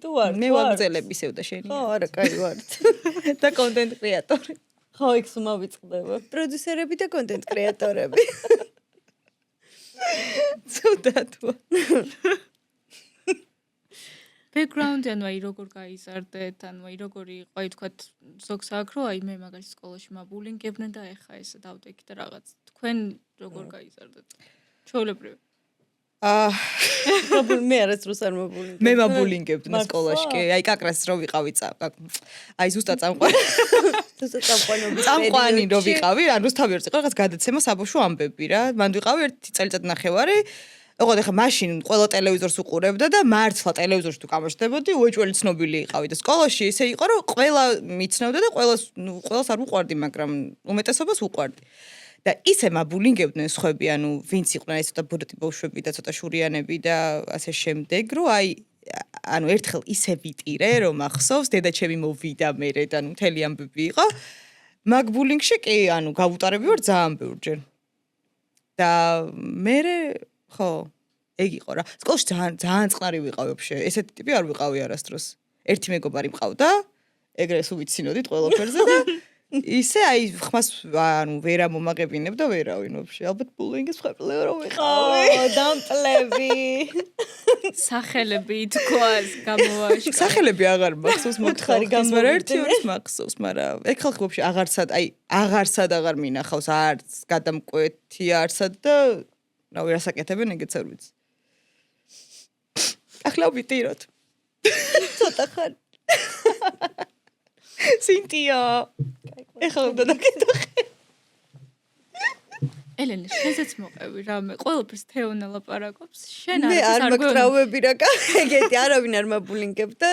თუ არ მე ვაგზელებ ისევ და შენი. ხო, არა, კაი ვართ. და კონტენტ კრეატორი. ხო, იქ სუმა ვიწყდება. პროდიუსერები და კონტენტ კრეატორები. ცუდათო. ბექგრაუნდი ანუ აი როგორ გაიზარდეთ, ანუ აი როგორი იყო, აი თქვათ ზოგს აქ რო აი მე მაგალითად სკოლაში მაბულინგებდნენ და ეხა ესე დავდექი და რაღაც. თქვენ როგორ გაიზარდეთ? ჩვეულებრივ. მე არასდროს არ მაბულინგებ. მე მაბულინგებდნენ სკოლაში, კი. აი კაკრას რო ვიყავი აი ზუსტად წამყვანი. ზუსტად წამყვანობის წამყვანი რო ვიყავი, ან რუსთავი რო იყო რაღაც გადაცემა საბავშვო ამბები რა. მან ვიყავი ერთი წელიწად ნახევარი. ოღონდ ახლა მაშინ ყველა ტელევიზორს უყურებდა და მართლა ტელევიზორში თუ გამოჩნდებოდი, უეჭველი ცნობილი იყავი და სკოლაში ისე იყო, რომ ყველა მიცნობდა და ყველას არ უყვარდი, მაგრამ უმეტესობას უყვარდი. და ისე მაბულინგებდნენ სხვები, ანუ ვინც იყვნენ ეს ცოტა ბოროტი ბავშვები და ცოტა შურიანები და ასე შემდეგ, რომ აი ანუ ერთხელ ისე ვიტირე, რომ ახსოვს, დედაჩემი მოვიდა მერე და ნუ მთელი ამბები იყო. მაგ ბულინგში კი, ანუ გავუტარები ვარ ძალიან ბევრჯერ. და მერე ხო, ეგ იყო რა. სკოლაში ძალიან წყნარი ვიყავი ვაფშე. ესეთი ტიპი არ ვიყავი არასდროს. ერთი მეგობარი მყავდა, ეგრე სულ ვიცინოდით ყველაფერზე და ისე აი ხმას ანუ ვერა მომაღებინებ და ვერავინ ვაფშე. ალბათ ბულინგის მხარევლე რომ ვიყავი. დამპლები. სახელები თქواس გამოაშკარა. სახელები აღარ მახსოვს მოთხარი გამორა ერთი ორი მახსოვს, მაგრამ ეგ ხალხი ვაფშე აღარსად აღარ მინახავს, არც გადამკვეთი არსად და რავი რასაკეთებენ ეგეც არ ვიცი. ახლა ვიტიროთ. ცოტა ხარ. სინტია. ეხლა უნდა დაკეთო. ელენე, შენზეც მოყევი რამე, ყველაფერს თეონა ლაპარაკობს. შენ მე არ არ მაკრავები რა ეგეთი არავინ არ მაბულინგებდა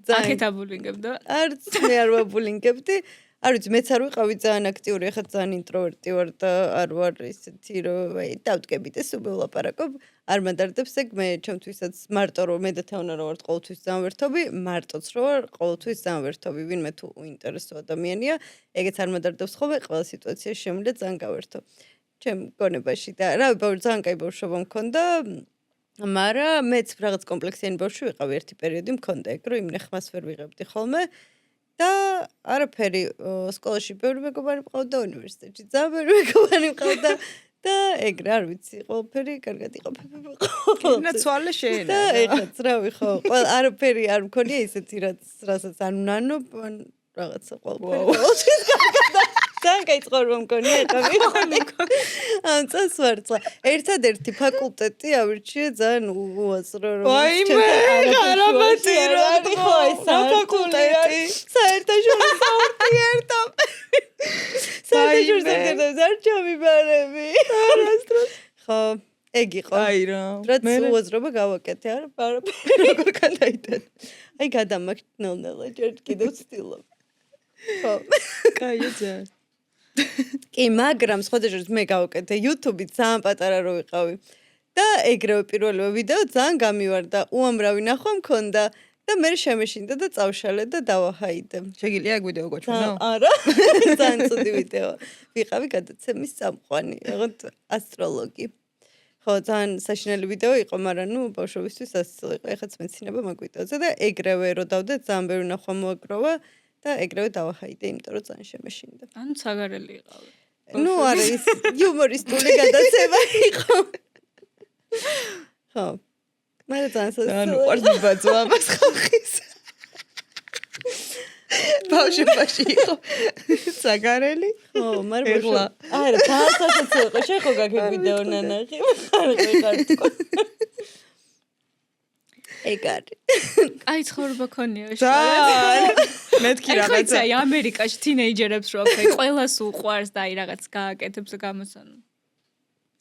ძალიან. აქეთ აბულინგებდა. არც მე არ მაბულინგებდი. არ ვიცი, მეც არ ვიყავი ძალიან აქტიური, ახლა ძალიან ინტროვერტი ვარ და არ ვარ ისეთი რომ აი დავდგები და სულ ვლაპარაკობ. არ მანდარდებს ეგ მე ჩემთვისაც მარტო რომ მე და თეონა რო ვართ ყოველთვის ძალიან ვერთობი, მარტოც რო ვარ ყოველთვის ძალიან ვერთობი, ვინმე თუ უინტერესო ადამიანია, ეგეც არ მანდარდებს ხოლმე ყველა სიტუაციაში შემიძლია ძალიან გავერთო. ჩემ გონებაში და რა ძალიან კაი ბავშვობა მქონდა, მაგრამ მეც რაღაც კომპლექსიანი ბავშვი ვიყავი ერთი პერიოდი მქონდა ეგ რომ იმ ხმას ვერ ვიღებდი ხოლმე. და არაფერი სკოლაში ბევრი მეგობარი მყავდა, უნივერსიტეტში ძალიან ბევრი მეგობარი მყავდა და ეგრე არ ვიცი, ყველაფერი კარგად იყოფებოდა. და ცვალე შეენა. და ეხაც რავი ხო, არაფერი არ მქონია ისეთი რასაც არ ვნანობ, ან რაღაცა ყველაფერი. ძალიან კაი ცხოვრება მქონია ეხა მიხონი. ან წასვარცლა. ერთადერთი ფაკულტეტი ავირჩიე ძალიან უაზრო რომ ვაიმე, არამატირო ხო ეს ფაკულტეტი. საერთაშორისო ურთიერთობა. საერთაშორისო ურთიერთობების არჩევი ბარები. არასდროს. ხო, ეგ იყო. აი რა. რაც უაზრობა გავაკეთე, არა? როგორ გადაიტან. აი გადამაგნელნელა ჯერ კიდევ ვცდილობ. ხო. კაია ძალიან. კი, მაგრამ სხვადასხვა მე გავაკეთე YouTube-ით ძალიან პატარა რო ვიყავი. და ეგრევე პირველივე ვიდეო ძალიან გამივარდა, უამრავი ნახვა მქონდა და მე შემეშინდა და წავშალე და დავაჰაიდე. შეგიძლია ეგ ვიდეო გაჩვენო? არა, ძალიან ცუდი ვიდეო. ვიყავი გადაცემის წამყვანი, რაღაც ასტროლოგი. ხო, ძალიან საშინელი ვიდეო იყო, მაგრამ ნუ ბავშვებისთვის ასწავლე იყო. ეხაც მეცინება მაგ ვიდეოზე და ეგრევე რო დავდე ძალიან ბევრი ნახვა მოაგროვა. და ეგრევე დავაჰაიდე, იმიტომ რომ ძალიან შემეშინდა. ანუ ცაგარელი იყავი. ნუ არა, ის იუმორისტული გადაცემა იყო. ხო. მე ძალიან სასწაული. ანუ ყვარდი ბაძო ამას ხალხის. ბავშვობაში იყო ცაგარელი. ხო, მაგრამ არა, ძალიან სასაცილო იყო. შენ ხო გაგებ ვიდეო ნანახი? არ ვიყარ თქო. ეგ არის. აი ცხოვრება ქონია ძალიან. მეთქი რაღაცა. აი ამერიკაში თინეიჯერებს რო აქ ყველას უყვარს და აი რაღაც გააკეთებს და გამოსანა.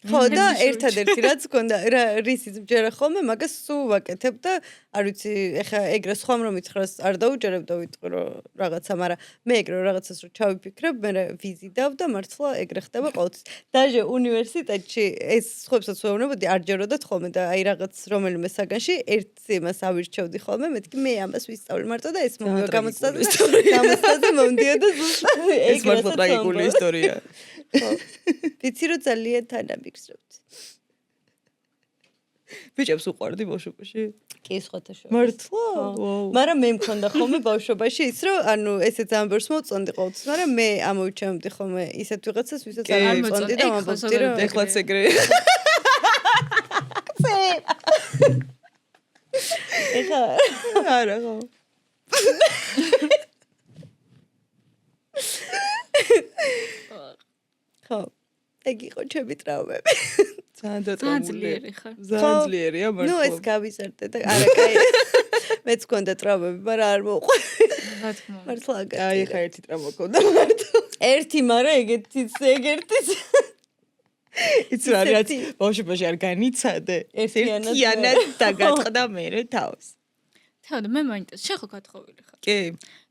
ხო და ერთადერთი რაც გქონდა რისიც მჯერა ხოლმე მაგას სულ ვაკეთებ და არ ვიცი ეხა ეგრე სხვამ რომ იცხრას არ დაუჯერებ და ვიტყვი რომ რაღაცა მაგრამ მე ეგრე რაღაცას რომ ჩავიფიქრებ მე ვიზიდავ და მართლა ეგრე ხდება ყოველთვის დაჟე უნივერსიტეტში ეს სხვებსაც ვეუბნებოდი არ ჯეროდათ ხოლმე და აი რაღაც რომელიმე საგანში ერთ იმას ავირჩევდი ხოლმე მეთქი მე ამას ვისწავლე მარტო და ეს მომივა გამოცდაზე მომდიოდა ზუსტად ეს მართლა ტრაგიკული ისტორია ვიცი რომ ძალიან თანამიგზნობთ ბიჭებს უყვარდი ბავშვობაში კი სხვათაშორის მართლა მაგრამ მე მქონდა ხოლმე ბავშვობაში ის რომ ანუ ესე ძალიან ბევრს მოწონდი ყოველთვის მაგრამ მე ამოვიჩემდი ხოლმე ისეთ ვიღაცას ვისაც არ მოწონდი და მომბობდი რომ ეხლაც ეგრე ეხა არა ხო ხო ეგ იყო ჩემი ტრავმები ძალიან ძლიერი ხარ ძალიან ძლიერია მართლა ნუ ეს გავიზარდე და არა კაი მეც მქონდა ტრავმები მაგრამ არ მოყვე რა თქმა უნდა მართლა აი ხა ერთი ტრავმა მქონდა მარტო ერთი მაგრამ ეგეთიც იცი რა რაც ბავშვობაში არ განიცადე ერთიანად დაგაწყდა მე თავს თეოდა მე მაინტერესებს შენ ხო გათხოვილი ხარ კი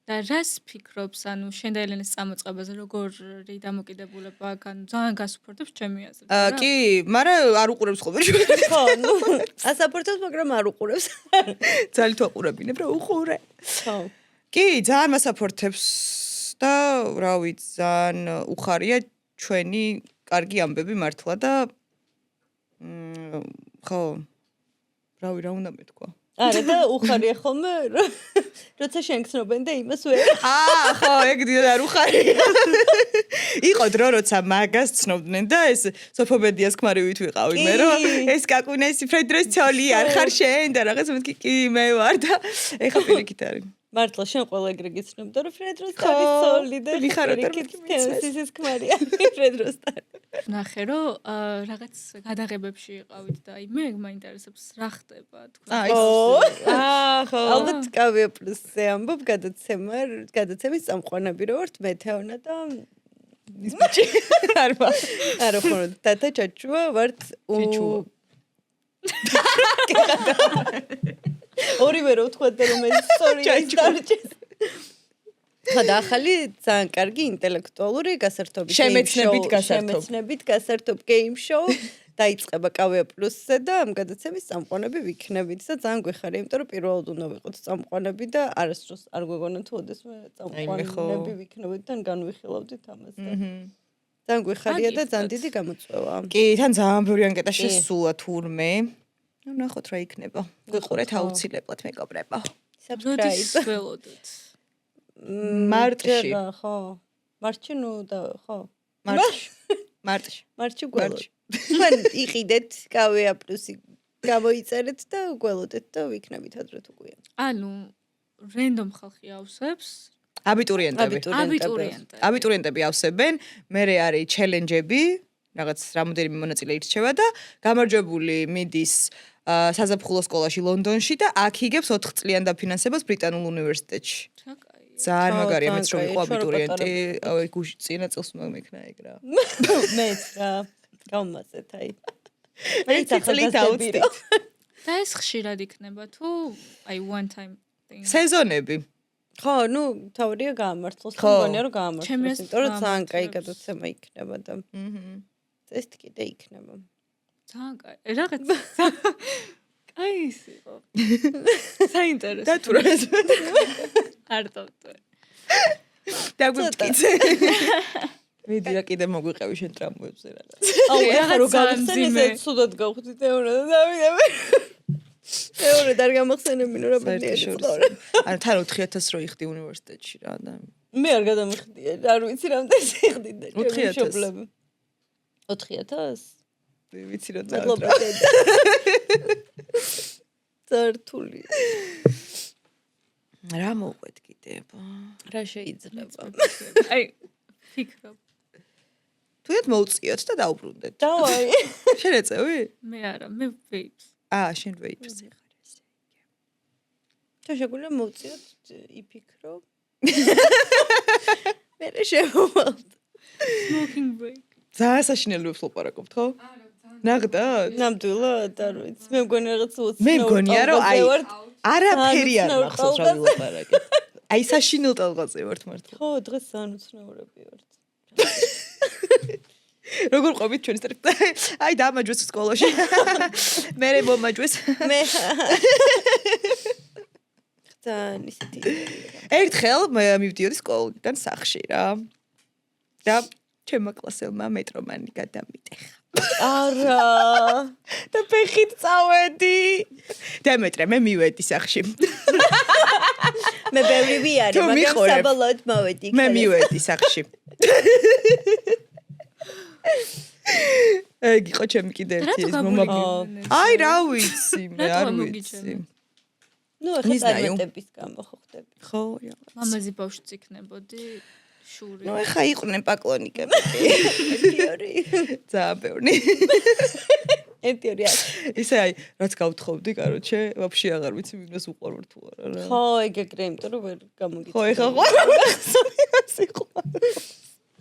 და რას ფიქრობს ანუ შენ და ელენეს წამოწყებაზე როგორი დამოკიდებულება აქვს ანუ ძალიან გასუფორდებს ჩემი აზრით კი მაგრამ არ უყურებს ხოლმე ხო ნუ ასაპორტებს მაგრამ არ უყურებს ძალიან თუყურებინებ რა უყურე ხო კი ძალიან მასაპორტებს და რა ვიცი ძალიან უხარია ჩვენი კარგი ამბები მართლა და ხო რავი რა უნდა მეთქვა არა და უხარია ხოლმე როცა შენგცნობენ და იმას ვერ ხო ეგ არ უხარია იყო დრო როცა მაგას ცნობდნენ და ეს სოფობედიას ქმარივით ვიყავი მე რომ ეს კაკუნესი ფრედროს ცოლი არ ხარ შენ და რაღაც მეთქი კი მე ვარ და ეხა პირიქით არის მართლა შენ ყველა ეგრე გიცნობდა რომ ფრედროს თავის ცოლი და ვიხაროთ ის ქმარია ფრედროს თავი ნახე რომ რაღაც გადაღებებში იყავით და აი მე მაინტერესებს რა ხდება თქვენ ხო ალბათ კავია პლუსზე ამბობ გადაცემის წამყვანები რო ვართ მე თეონა და ის ბიჭი არა ხო თათა ჩაჩუა ვართ ჩიჩუა ორივე რო ვთქვათ რომ ეს ისტორია დარჩეს ხა და ახალი ძალიან კარგი ინტელექტუალური გასართობი შემეცნებით გასართობ გეიმ შოუ დაიწყება კავია პლუსზე და ამ გადაცემის წამყვანები ვიქნებით და ძალიან გვეხარია იმიტომ რომ პირველად უნდა ვიყოთ წამყვანები და არასდროს არ გვეგონა თუ ოდესმე წამყვანები ვიქნებით და განვიხილავდით ამას და ძალიან გვეხარია და ძალიან დიდი გამოწვევა კი თან ძალიან ბევრი ანკეტა შესულა თურმე ну ნახოთ რა იქნება გვიყურეთ აუცილებლად მეგობრებო subscribe ველოდოთ მარტში ხო მარტში ნუ და ხო მარტში გველოთ მან იყიდეთ კავია პლუსი გამოიწერეთ და გველოდეთ და ვიქნებით ადრე თუ გვიან ანუ რენდომ ხალხი ავსებს აბიტურიენტები ავსებენ მე არის ჩელენჯები რაღაც რამოდენიმე მონაწილე ირჩევა და გამარჯვებული მიდის საზაფხულო სკოლაში ლონდონში და აქ იგებს 4 წლიან დაფინანსებას ბრიტანულ უნივერსიტეტში ძალიან მაგარია მეც რომ იყო აბიტურიენტი გუში წინა წელს უნდა მექნა ეგ რა მეც რა გამასეთ აი მეც წლით აუწდით და ეს ხშირად იქნება თუ აი one time thing სეზონები ხო ნუ თავია გაამართლოს მგონია რომ გაამართლოს იმიტომ რომ ძალიან კაი გადაცემა იქნება და ეს კიდე იქნება ძალიან კაი რაღაც აი ის იყო საინტერესო და თუ რა ეს არ დავტოვე დაგვიფკიცე ვიდი რა კიდე მოგვიყევი შენ ტრამვებზე რაღაც აუ ეხლა რო გავხსენე ეს ცუდად გავხდით ეურა და დავიდები ეურა და არ გამახსენებინო რა ბედნიერი ცხოვრება არა თან 4000 რო იხდი უნივერსიტეტში რა და მე არ გადამიხდია არ ვიცი რამდენი სიხდი და 4000 ვიცი რა წართული რა მოყვეთ კიდევ რა შეიძლება აი ფიქრობ თუეთ მოუწიოთ და დაუბრუნდეთ დავაი შენ ეწევი მე არა მე ვეიპს შენ ვეიპს ეხარ ესე თუ შეგვიძლია მოუწიოთ იფიქრო მე შემოვალ smoking break ძალიან საშინელებებს ლაპარაკობთ ხო? არა ნახდათ? ნამდვილად არ ვიცი. მე მგონი რაღაც უცნაურ. მე მგონია რომ აი ვარ. არაფერი არ უცნაურ მახსოვს რა ტალღაზე. ვილაპარაკე. აი საშინელ ტალღაზე ვართ მართლა. ხო, დღეს სანუცნაურები ვართ. როგორ ყვებით ჩვენი სტრიქტა? აი დამაჯვეს სკოლაში. მე მომაჯვეს. მე თან ისეთი. ერთხელ მივდიოდი სკოლიდან სახში რა. და ჩემმა კლასელმა მეტრომანი გადამიტეხა. არა. და ფეხით წავედი. დამეტრე მე მივედი სახში. მე ბევრი ვიარე, თუ მაგრამ მიყურებ. საბოლოოდ მოვედი. მე მივედი სახში. ეგ იყო ჩემი კიდე ერთი ეს მომაბი. აი რა ვიცი, მე არ ვიცი. ნუ ახლა წარმატების გამო ხო ხდები. ხო, რა. მამაზი ბავშვიც იქნებოდი, შური. ნუ ეხა იყვნენ პაკლონიკები. ერთი-ორი. ძალიან ბევრი. ერთი-ორი. ისე აი, რაც გავთხოვდი, კაროჩე, ვაფშე აღარ ვიცი, ვინოს უყვარვარ თუ არა რა. ხო, ეგ იმიტომ რომ ვერ გამოგიწევ. ხო, ეხა ხო.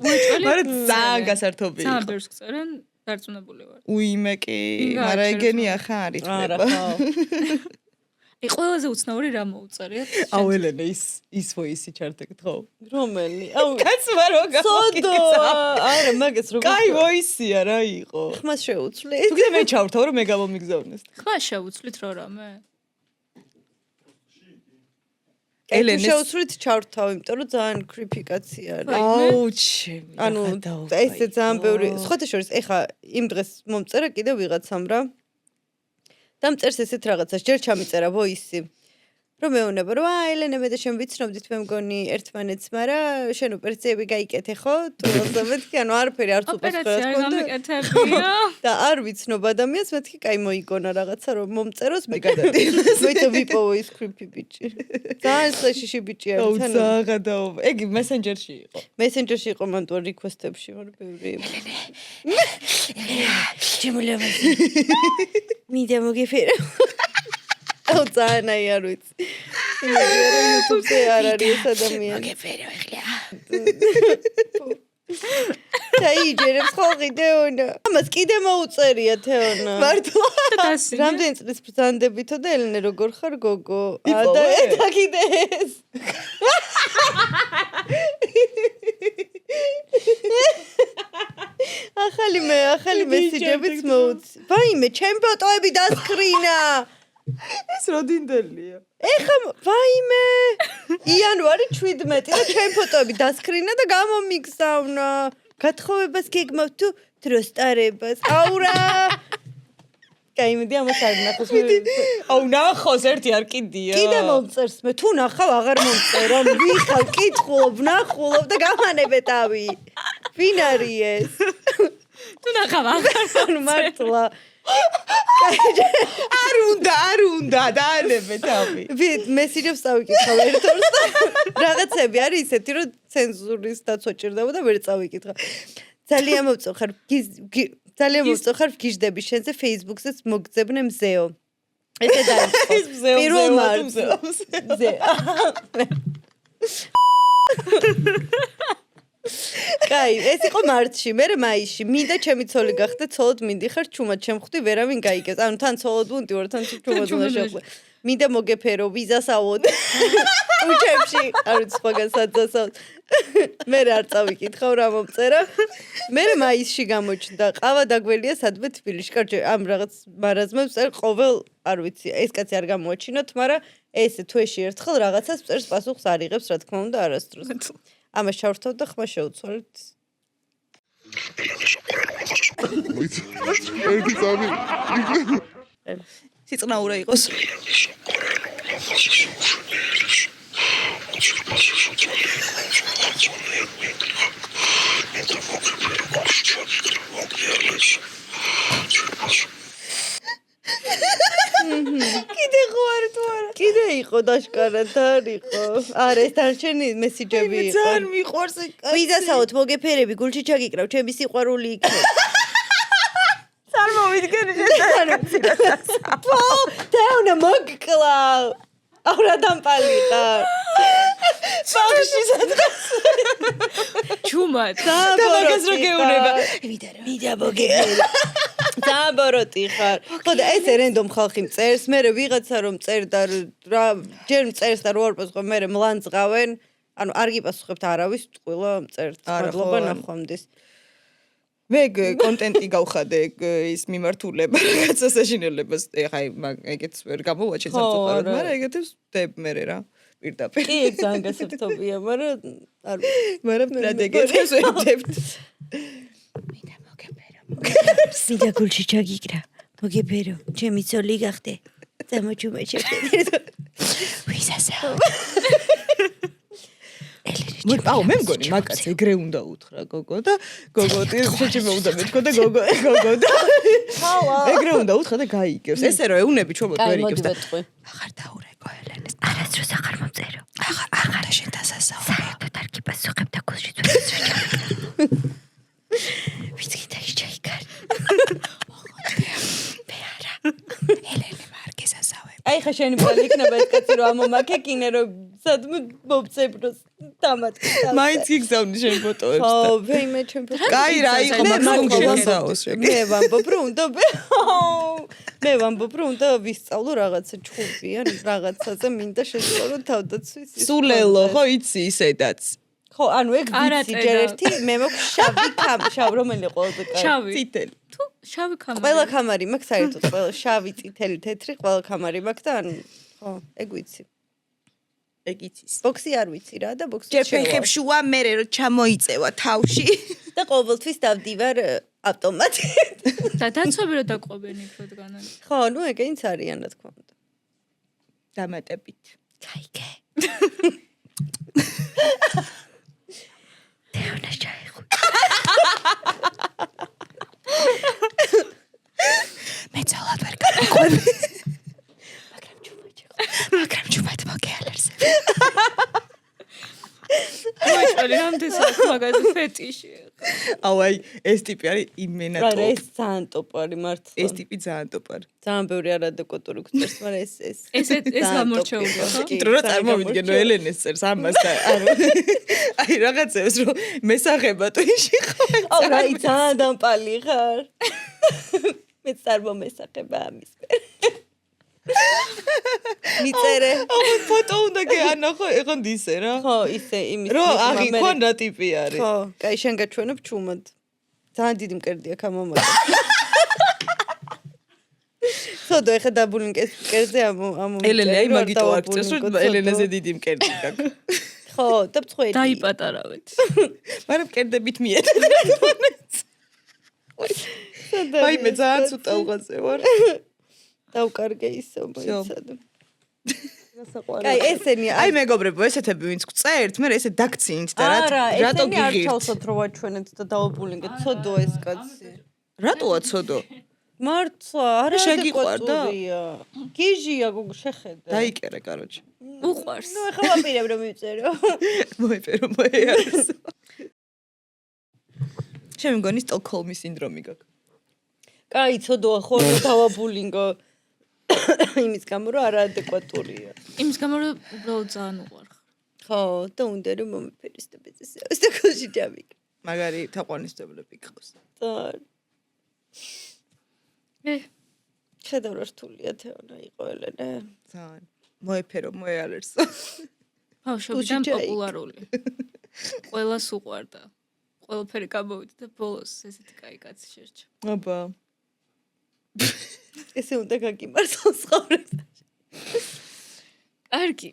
მაგრამ ძალიან გასართობი იყო. ძალიან ბევრს გწერენ, დარწმუნებული ვარ. უიმე კი, მაგრამ ეგენი ახლა არ არა, ითვლება. ხო. აი ყველაზე უცნაური რა მოუწერიათ? აუ ელენე ის ვოისი ჩარტეკთ ხო? რომელი? აუ, კაცმა რო სოდო. არა, მაგას როგორ. კაი ვოისია რა იყო. ხმას შეუცვლი. თუ კიდე მე ჩავრთავ რომ მე გამომიგზავნეს. ხმა შევუცვლით რო რამე? ელენე შეუცვლით ჩავრთავ, იმიტომ რომ ძალიან კრიფიკაცია არის. აუ ჩემი. ანუ ესე ძალიან ბევრი. სხვათა შორის ეხა იმ დღეს მომწერა კიდე ვიღაცამ რა. და მწერს ესეთ რაღაცას, ჯერ ჩამიწერა ვოისი. რომ მეუნება რომ ელენე მე და შენ ვიცნობდით მე მგონი ერთმანეთს, მაგრამ შენ ოპერაციები გაიკეთე ხო? თუ როცა მეთქი, ანუ არაფერი არც უპასუხეს კონდა. გამიკეთებია. და არ ვიცნობ ადამიანს, მეთქი კაი მოიგონა რაღაცა რომ მომწეროს მე გადადიდეს. მოიცა ვიპოვო ის კრიპი ბიჭი. ძალიან საშიში ბიჭი აუ არის. ძალიან გადაობა. ეგ მესენჯერში იყო. მესენჯერში იყო მან თუ რიკვესტებში, მაგრამ ბევრი. ჩემულება. მიდე მოგიფერე. აუ ძალიან აი არ ვიცი. იმედი რომ YouTube-ზე არ არის ეს ადამიანი. მოგიფერე ახლა. და იჯერებს ხო კიდეონა. ამას კიდე მოუწერია თეონა. მართლა. რამდენი წლის ბრძანდებითო და ელენე როგორ ხარ გოგო? იპოვე? და კიდე ეს. ახალი მესიჯებიც მოუწი. ვაიმე, ჩემი ფოტოები დასკრინა. ეს როდინდელია. ეხა ვაიმე. იანვარი 17 და ჩემი ფოტოები დასკრინა და გამომიგზავნა. გათხოვებას გეგმავ თუ დროსტარებას. აუ რა. კაი, მედი ამას არ ნახოს. აუ ნახოს ერთი არ კიდია. კიდე მომწერს მე თუ ნახავ აღარ მომწერო. ვიხავ, კითხულობ, ნახულობ და გამანებე თავი. ვინ არის ეს? თუ ნახავ აღარ. ანუ მართლა. არ უნდა დაანებე თავი. მესიჯებს წავიკითხავ ერთ-ორს და რაღაცები არის ისეთი, რომ ცენზურის დაცვა ჭირდება და ვერ წავიკითხა. ძალიან მოვწოხარ ვგიჟდები შენზე Facebook-ზეც მოგძებნე მზეო. ესე დაიწყო. პირველ მარტს. მზე. კაი, ეს იყო მარტში, მე მაისში. მინდა ჩემი ცოლი გახდე, ცოლოდ მინდიხარ, ჩუმად შემხვდი, ვერავინ გაიგებს. ანუ თან ცოლოდ ვუნდი ვარ, თან ჩუმად უნდა შეხვდე. მინდა მოგეფერო ვიზასაოდ. უჩებში, არ ვიცი სხვაგან საძასაოდ. მე არ წავიკითხავ რა მომწერა. მე მაისში გამოჩნდა. ყავა დაგველია სადმე თბილისში. კარჯე, ამ რაღაც მარაზმებს წერ ყოველ, არ ვიცი, ეს კაცი არ გამოაჩინოთ, მაგრამ ესე თვეში ერთხელ რაღაცას წერს პასუხს არ იღებს, რა თქმა უნდა, არასდროს. ამას ჩავრთავ და ხმა შევცვალეთ. სიწყნაურა იყოს. კიდე ხო არ თუ არა? კიდე იყო დაშკარად არ იყო. არა, ეს დარჩენი მესიჯები იყო. ძალიან მიყვარს ეს კაცი. ვიზასაოდ მოგეფერები, გულში ჩაგიკრავ, ჩემი სიყვარული იქნება. წარმოვიდგენ შეცდომას. პო, დაუნა მოგკლავ. აურა დამპალიყა. ბავშვი სადღაც. ჩუმად. და მაგას რო გეუბნება. მიდა მოგეფერე. ძალიან ბოროტი ხარ. ხო და ეს რენდომ ხალხი მწერს, მე ვიღაცა რომ წერდა რა ჯერ მწერს და რო არ პასუხობ, მე მლანძღავენ. ანუ არ გიპასუხებთ არავის, ყველა მწერთ. მადლობა ნახვამდის. მე კონტენტი გავხადე ის მიმართულება რაღაცა საშინელებას ეხა ეგეც ვერ გამოვაჩენ სამწუხაროდ, მაგრამ ეგეთებს ვდებ მე რა პირდაპირ. კი, ძალიან გასაფრთხოებია, მაგრამ მაგრამ ეგეთებს ვდებთ. მინდა მოგებერო. მინდა გულში ჩაგიგრა. მოგებერო, ჩემი ცოლი გახდე. წამოჩუმე შეხედე. ვისასაო. აუ მე მგონი მაგაც ეგრე უნდა უთხრა გოგო და გოგო შეჭიმე უნდა მეთქო და გოგო და ეგრე უნდა უთხრა და გაიგებს ესე რომ ეუნები ჩვენ ვერ იგებს და აღარ დაურეკო ელენეს არასდროს აღარ მომწერო აღარ შენ დასასაუბრი საერთოდ არ გიპასუხებ და გულში წვეჭა ვიცი და შეიკარ მე არა ელენე მარკესასავე აი ხა შენი პლანი იქნება ეს კაცი რომ ამომაქეკინე რომ სადმე მომწებროს დამატკითა მაინც გიგზავნი შენ ფოტოებს და ხო ვეიმე ჩემ ფოტოებს კაი რა იყო მაგასაოს მე ვამბობ რომ უნდა მე ვამბობ რომ უნდა ვისწავლო რაღაცა ჩხუბი ან რაღაცაზე მინდა შესწავლო თავდაცვის სულელო ხო იცი ისედაც ხო ანუ ეგ ვიცი ჯერ ერთი მე მაქვს შავი რომელი ყველაზე კაი შავი წითელი თუ შავი კამარი ყველა კამარი მაქვს საერთოდ ყველა შავი წითელი თეთრი ყველა კამარი მაქვს და ანუ ხო ეგ ვიცი ეგ იცის ბოქსი არ ვიცი რა და ბოქსი ჯერ ფეხებს შუა მე რომ ჩამოიწევა თავში და ყოველთვის დავდივარ ავტომატით და დაცვები რომ დაყვებენ იქროდგანან ხო ნუ ეგენიც არიან რა თქმა უნდა დამატებით კაიგე თეონა ჩაიხუ მე ძალად ვერ გავიყვები მაგრამ ჯუბად მოგეალერსე მოიწყალი რამდენს მაგაზე ფეტიში აუ აი ეს ტიპი არის იმენა რა ეს ძალიან ტოპარი მართლა ეს ტიპი ძალიან ტოპარი ძალიან ბევრი არადეკვატური გწერს მაგრამ ეს გამორჩეულია ხო დრო რა წარმოვიდგენ რომ ელენეს წერს ამას და აი რაღაცებს რომ მესახება ტვინში ხო აუ რა ძალიან დამპალი ხარ მე წარმომესახება ამის მიწერე ფოტო უნდა გეანახო ეგონ ისე რა ხო ისე იმის რო აღიქონ რა ტიპი არის ხო კაი შენ გაჩვენებ ჩუმად ძალიან დიდი მკერდი აქვს ამამაკა სოდო ეხა დაბულინკეს მკერდზე ამ ელენე აი მაგითო არ წეს რომ ელენეზე დიდი მკერდი გაქვს ხო და წვედი დაიპატარავეთ მაგრამ მკერდებით მიეცადე აი მე ძალიან ცუტალღაზე ვარ დავკარგე ისო მოიცადე. კაი ესენი აი მეგობრებო ესეთები ვინც გწერთ მე ესე დაგცინით და რატო გიღირთ? არ ჩავსოთ რო ვაჩვენეთ და დავაბულინგეთ ცოდო ეს კაცი. რატოა ცოდო? მართლა არა შეგიყვარდა? გიჟია გოგო შეხედე. დაიკერე კაროჩე. უყვარს ნუ ეხლა ვაპირებ რომ მიწერო. მოეპერო მოეარს. შენ მგონი სტოკჰოლმის სინდრომი გაქვს? კაი ცოდოა ხო რომ დავაბულინგო. იმის გამო რომ არაადეკვატურია. იმის გამო რომ უბრალოდ ძალიან უყვარხარ. ხო, და უნდა რომ მომეფერის და ბეწესე. ეს და კოჟი ჯამიკ. მაგარი თაყვანისმცემლები გყავს. ძალიან. შედავ რთულია თეონა იყო ელენე. ძალიან. მოეფერო მოეალერს. ბავშვობიდან პოპულარული. ყველას უყვარდა. ყველაფერი გამოვიდა და ბოლოს ესეთი კაი კაცი შერჩა. აბა. ესე უნდა გაგიმართოს ცხოვრებაში. კარგი.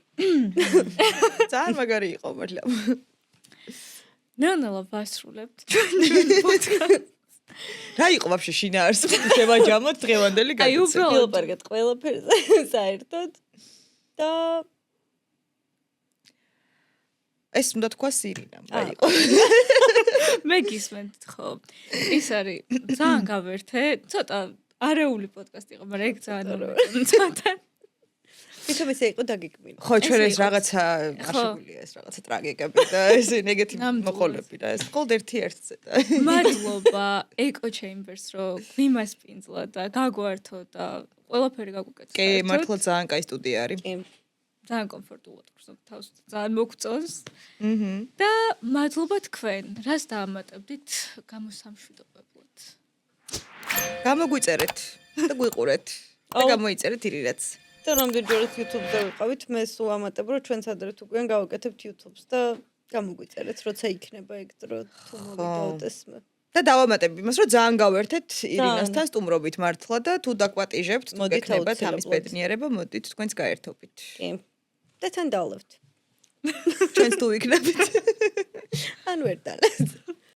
ძალიან მაგარი იყო მართლა. ნანა ვასრულებთ. რა იყო ვაფშე შინაარსი შევაჯამოთ დღევანდელი აი უბრალოდ ვილაპარაკეთ ყველაფერზე საერთოდ და ეს უნდა თქვა სირინა მაიყო. მე გისმენთ ხო. ის არის ძალიან გავერთე, ცოტა არეული პოდკასტი იყო, მაგრამ ეგ ძალიან ცოტა. თვითონ ესე იყო დაგიკვირდა. ხო, ჩვენ ეს რაღაცა აღშებულია ეს რაღაცა ტრაგიკები და ეს ნეგატივ მოყოლები და ეს მხოლოდ ერთ-ერთზე და მადლობა ეკო ჩემბერს რომ გვიმასპინძლა და გაგვართო და ყველაფერი გაგვიკეთე. კი, მართლა ძალიან კაი სტუდია არის. კი. ძალიან კომფორტულად გრძნობ თავს ძალიან მოგწონს. და მადლობა თქვენ, რას დაამატებდით გამოსამშვიდობებლად. გამოგვიწერეთ და გვიყურეთ და გამოიწერეთ ირირაც. და რამდენჯერაც YouTube-ზე ვიყავით, მე სულ ამატებ, რომ ჩვენც ადრე თუ გვიან გავაკეთებთ YouTube-ს და გამოგვიწერეთ, როცა იქნება ეგ დრო თუ მოვიდაოთ ესმე. და დავამატებ იმას, რომ ძალიან გავერთეთ ირინასთან სტუმრობით მართლა და თუ დაკვატიჟებთ, თუ გექნებათ ამის ბედნიერება, მოდით თქვენც გაერთობით. კი. და თან დავლევთ. ჩვენც თუ იქნებით. ან ვერ დალევთ.